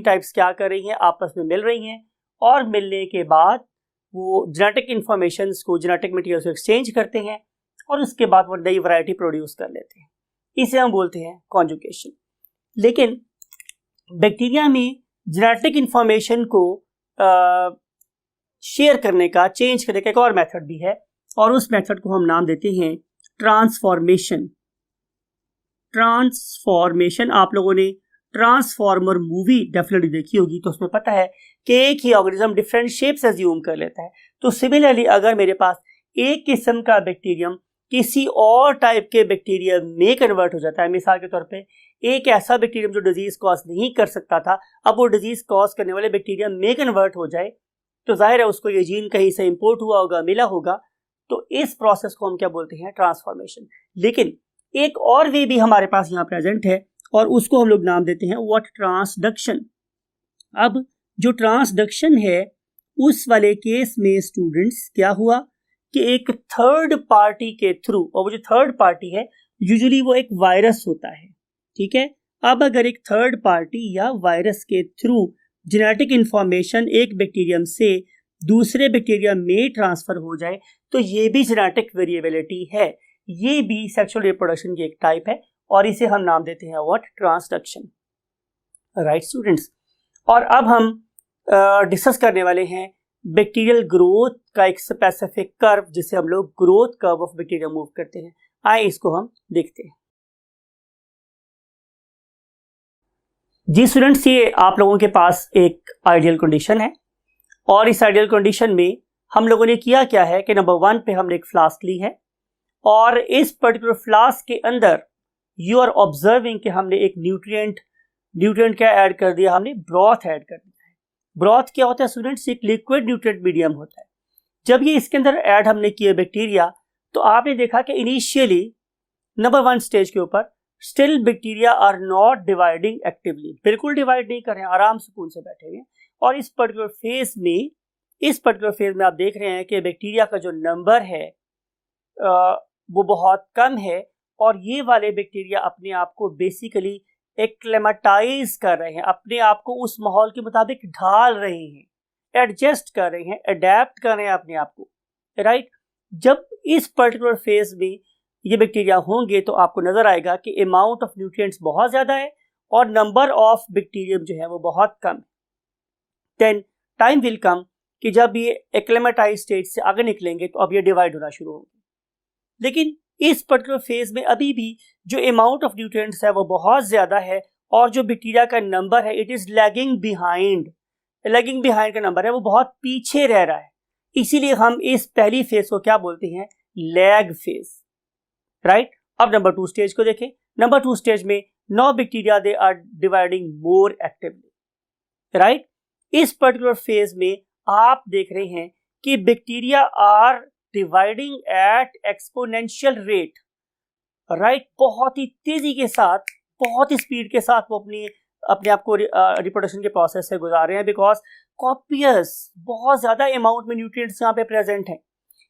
टाइप्स क्या कर रही हैं? आपस में मिल रही हैं, और मिलने के बाद वो जेनेटिक इंफॉर्मेशन को, जेनेटिक मटेरियल को एक्सचेंज करते हैं, और उसके बाद वो नई वैरायटी प्रोड्यूस कर लेते हैं। इसे हम बोलते हैं कॉन्जुगेशन। लेकिन बैक्टीरिया में जेनेटिक इंफॉर्मेशन को शेयर करने का, चेंज करने का एक और मेथड भी है, और उस मेथड को हम नाम देते हैं ट्रांसफॉर्मेशन। आप लोगों ने ट्रांसफॉर्मर मूवी डेफिनेटली देखी होगी, तो उसमें पता है कि एक ही ऑर्गेनिज्म डिफरेंट शेप्स एज्यूम कर लेता है। तो सिमिलरली अगर मेरे पास एक किस्म का बैक्टीरियम किसी और टाइप के बैक्टीरियम में कन्वर्ट हो जाता है, मिसाल के तौर पे एक ऐसा बैक्टीरियम जो डिजीज कॉज नहीं कर सकता था, अब वो डिजीज कॉज करने वाले बैक्टीरियम में कन्वर्ट हो जाए, तो जाहिर है उसको ये जीन कहीं से इंपोर्ट हुआ होगा, मिला होगा। तो इस प्रोसेस को हम क्या बोलते हैं? ट्रांसफॉर्मेशन। लेकिन एक और वे भी हमारे पास यहाँ प्रेजेंट है, और उसको हम लोग नाम देते हैं व्हाट? ट्रांसडक्शन। अब जो ट्रांसडक्शन है उस वाले केस में स्टूडेंट्स क्या हुआ कि एक थर्ड पार्टी के थ्रू, और वो जो थर्ड पार्टी है यूजुअली वो एक वायरस होता है, ठीक है। अब अगर एक थर्ड पार्टी या वायरस के थ्रू जेनेटिक इंफॉर्मेशन एक बैक्टीरियम से दूसरे बैक्टीरियम में ट्रांसफर हो जाए तो ये भी जेनेटिक वेरिएबिलिटी है, ये भी सेक्सुअल रिप्रोडक्शन की एक टाइप है और इसे हम नाम देते हैं व्हाट, ट्रांसडक्शन। राइट स्टूडेंट्स, और अब हम डिस्कस करने वाले हैं बैक्टीरियल ग्रोथ का एक स्पेसिफिक कर्व जिसे हम लोग growth curve of bacteria move करते हैं। आइए इसको हम देखते हैं। जी स्टूडेंट्स, ये आप लोगों के पास एक आइडियल कंडीशन है और इस आइडियल कंडीशन में हम लोगों ने किया क्या है कि नंबर 1 पे हमने एक फ्लास्क ली है और इस पर्टिकुलर फ्लास्क के अंदर यू आर ऑब्जर्विंग कि हमने एक न्यूट्रिएंट क्या ऐड कर दिया, हमने ब्रॉथ ऐड कर दिया है। ब्रॉथ क्या होता है स्टूडेंट्स, एक लिक्विड न्यूट्रिएंट मीडियम होता है। जब ये इसके अंदर ऐड हमने किए बैक्टीरिया तो आपने देखा कि इनिशियली नंबर 1 स्टेज के ऊपर still bacteria are not dividing actively, बिल्कुल डिवाइड नहीं कर रहे हैं, आराम सुकून से बैठे हुए हैं। और इस पर्टिकुलर फेज में आप देख रहे हैं कि बैक्टीरिया का जो नंबर है वो बहुत कम है और ये वाले बैक्टीरिया अपने आप को बेसिकली एक्लेमेटाइज कर रहे हैं, अपने आप को उस माहौल के मुताबिक ढाल रहे हैं, एडजस्ट कर रहे हैं, अडेप्ट कर रहे हैं अपने आप को। राइट, जब इस पर्टिकुलर फेज में ये बैक्टीरिया होंगे तो आपको नजर आएगा कि अमाउंट ऑफ न्यूट्रिएंट्स बहुत ज्यादा है और नंबर ऑफ बैक्टीरियम जो है वो बहुत कम है। देन टाइम विल कम कि जब ये एक्लेमेटाइज स्टेज से आगे निकलेंगे तो अब ये डिवाइड होना शुरू होंगे, लेकिन इस पर्टिकुलर फेज में अभी भी जो अमाउंट ऑफ न्यूट्रिएंट्स है वो बहुत ज्यादा है और जो बैक्टीरिया का नंबर है इट इज लैगिंग बिहाइंड का नंबर है वो बहुत पीछे रह रहा है। इसीलिए हम इस पहली फेज को क्या बोलते हैं, लैग फेज। राइट, अब नंबर 2 स्टेज को देखें। नंबर 2 स्टेज में no bacteria they are dividing more actively. Right, इस पर्टिकुलर फेज में आप देख रहे हैं कि bacteria are dividing at exponential rate. Right, बहुत ही तेजी के साथ, बहुत ही स्पीड के साथ वो अपने आप को रिप्रोडक्शन के प्रोसेस से गुजार रहे हैं, बिकॉज कॉपियस बहुत ज्यादा अमाउंट में न्यूट्रिएंट्स यहाँ पे प्रेजेंट हैं।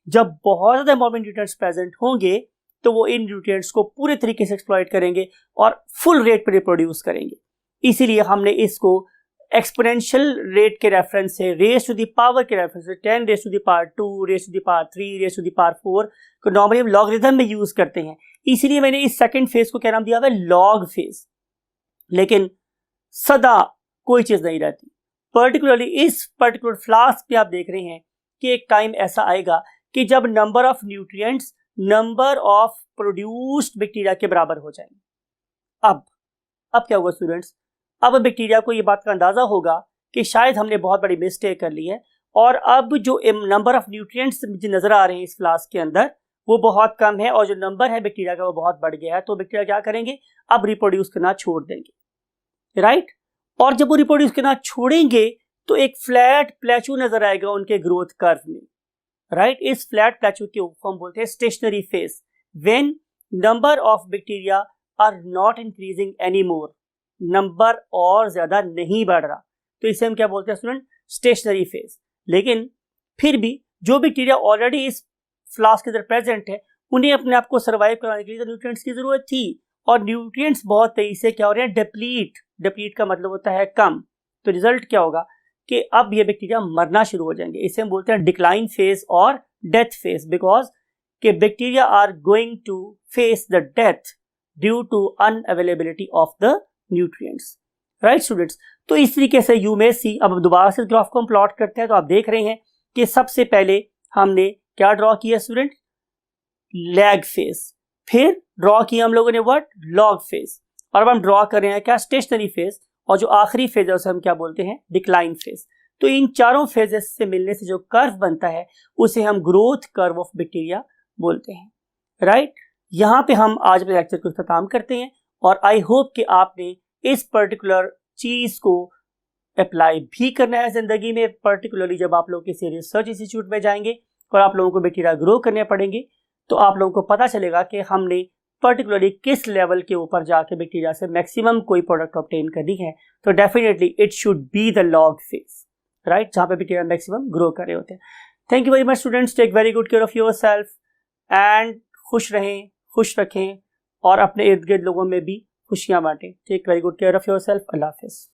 जब बहुत ज्यादा अमाउंट में न्यूट्रिएंट्स प्रेजेंट होंगे तो वो इन न्यूट्रिएंट्स को पूरे तरीके से एक्सप्लॉइट करेंगे और फुल रेट पर रिप्रोड्यूस करेंगे। इसीलिए हमने इसको एक्सपोनेंशियल रेट के रेफरेंस से, रेज टू द पावर के रेफरेंस से, 10 raise to the power 2, raise to the power 3, raise to the power 4 को नॉर्मली हम लॉगरिथम में यूज करते हैं। इसीलिए मैंने इस सेकंड फेज को क्या नाम दिया हुआ है, लॉग फेज। लेकिन सदा कोई चीज नहीं रहती, पर्टिकुलरली इस पर्टिकुलर फ्लास्क पे आप देख रहे हैं कि एक टाइम ऐसा आएगा कि जब number of nutrients number of produced bacteria के बराबर हो जाएंगे। अब क्या होगा स्टूडेंट्स, अब बैक्टीरिया को ये बात का अंदाजा होगा कि शायद हमने बहुत बड़ी मिस्टेक कर ली है और अब जो नंबर ऑफ न्यूट्रिएंट्स मुझे नजर आ रहे हैं इस फ्लास्क के अंदर वो बहुत कम है और जो नंबर है बैक्टीरिया का वो बहुत बढ़ गया है। तो बैक्टीरिया क्या करेंगे, अब रिप्रोड्यूस करना छोड़ देंगे। राइट, और जब वो रिप्रोड्यूस करना छोड़ेंगे तो एक फ्लैट प्लेटू नजर आएगा उनके ग्रोथ कर्व में। राइट, इस फ्लैट प्लेटू को हम बोलते हैं stationary phase, when number of bacteria are not increasing any more, number और ज्यादा नहीं बढ़ रहा, तो इसे हम क्या बोलते हैं स्टूडेंट, स्टेशनरी फेज। लेकिन फिर भी जो बैक्टीरिया ऑलरेडी इस फ्लास्क के अंदर प्रेजेंट है उन्हें अपने आप को सर्वाइव कराने के लिए न्यूट्रिएंट्स की जरूरत थी और न्यूट्रिएंट्स बहुत तेजी से क्या हो रहे हैं, डिप्लीट का मतलब होता है कम। तो रिजल्ट क्या होगा कि अब ये बैक्टीरिया मरना शुरू हो जाएंगे। इसे हम बोलते हैं डिक्लाइन फेज और डेथ फेज, बिकॉज के bacteria are going to face the death due to unavailability of the nutrients. Right students, तो इस तरीके से यू मे सी, अब दोबारा से ग्राफ को हम प्लॉट करते हैं तो आप देख रहे हैं कि सबसे पहले हमने क्या ड्रॉ किया स्टूडेंट, लैग फेज, फिर ड्रॉ किया हम लोगों ने व्हाट, लॉग फेज, और अब हम ड्रॉ कर रहे हैं क्या, स्टेशनरी फेज, और जो आखिरी फेज है उसे हम क्या बोलते हैं, डिक्लाइन फेज। तो इन चारों फेजेस से मिलने से जो कर्व बनता है उसे हम ग्रोथ कर्व ऑफ बैक्टीरिया बोलते हैं। राइट, यहाँ पे हम आज अपने लेक्चर को खत्म करते हैं और आई होप कि आपने इस पर्टिकुलर चीज को अप्लाई भी करना है जिंदगी में, पर्टिकुलरली जब आप लोग किसी रिसर्च इंस्टीट्यूट में जाएंगे और आप लोगों को बैक्टीरिया ग्रो करने पड़ेंगे तो आप लोगों को पता चलेगा कि हमने पर्टिकुलरली किस लेवल के ऊपर जाके बैक्टीरिया से मैक्सिमम कोई प्रोडक्ट ऑब्टेन करनी है। तो definitely it should be the log phase, right, जहाँ पे बैक्टीरिया मैक्सिमम ग्रो कर रहे होते हैं। Thank you very much students, take very good care of your self and खुश रहें, खुश रखें और अपने इर्द गिर्द लोगों में भी खुशियां बांटें। Take very good care of your self. अल्लाह हाफिज़।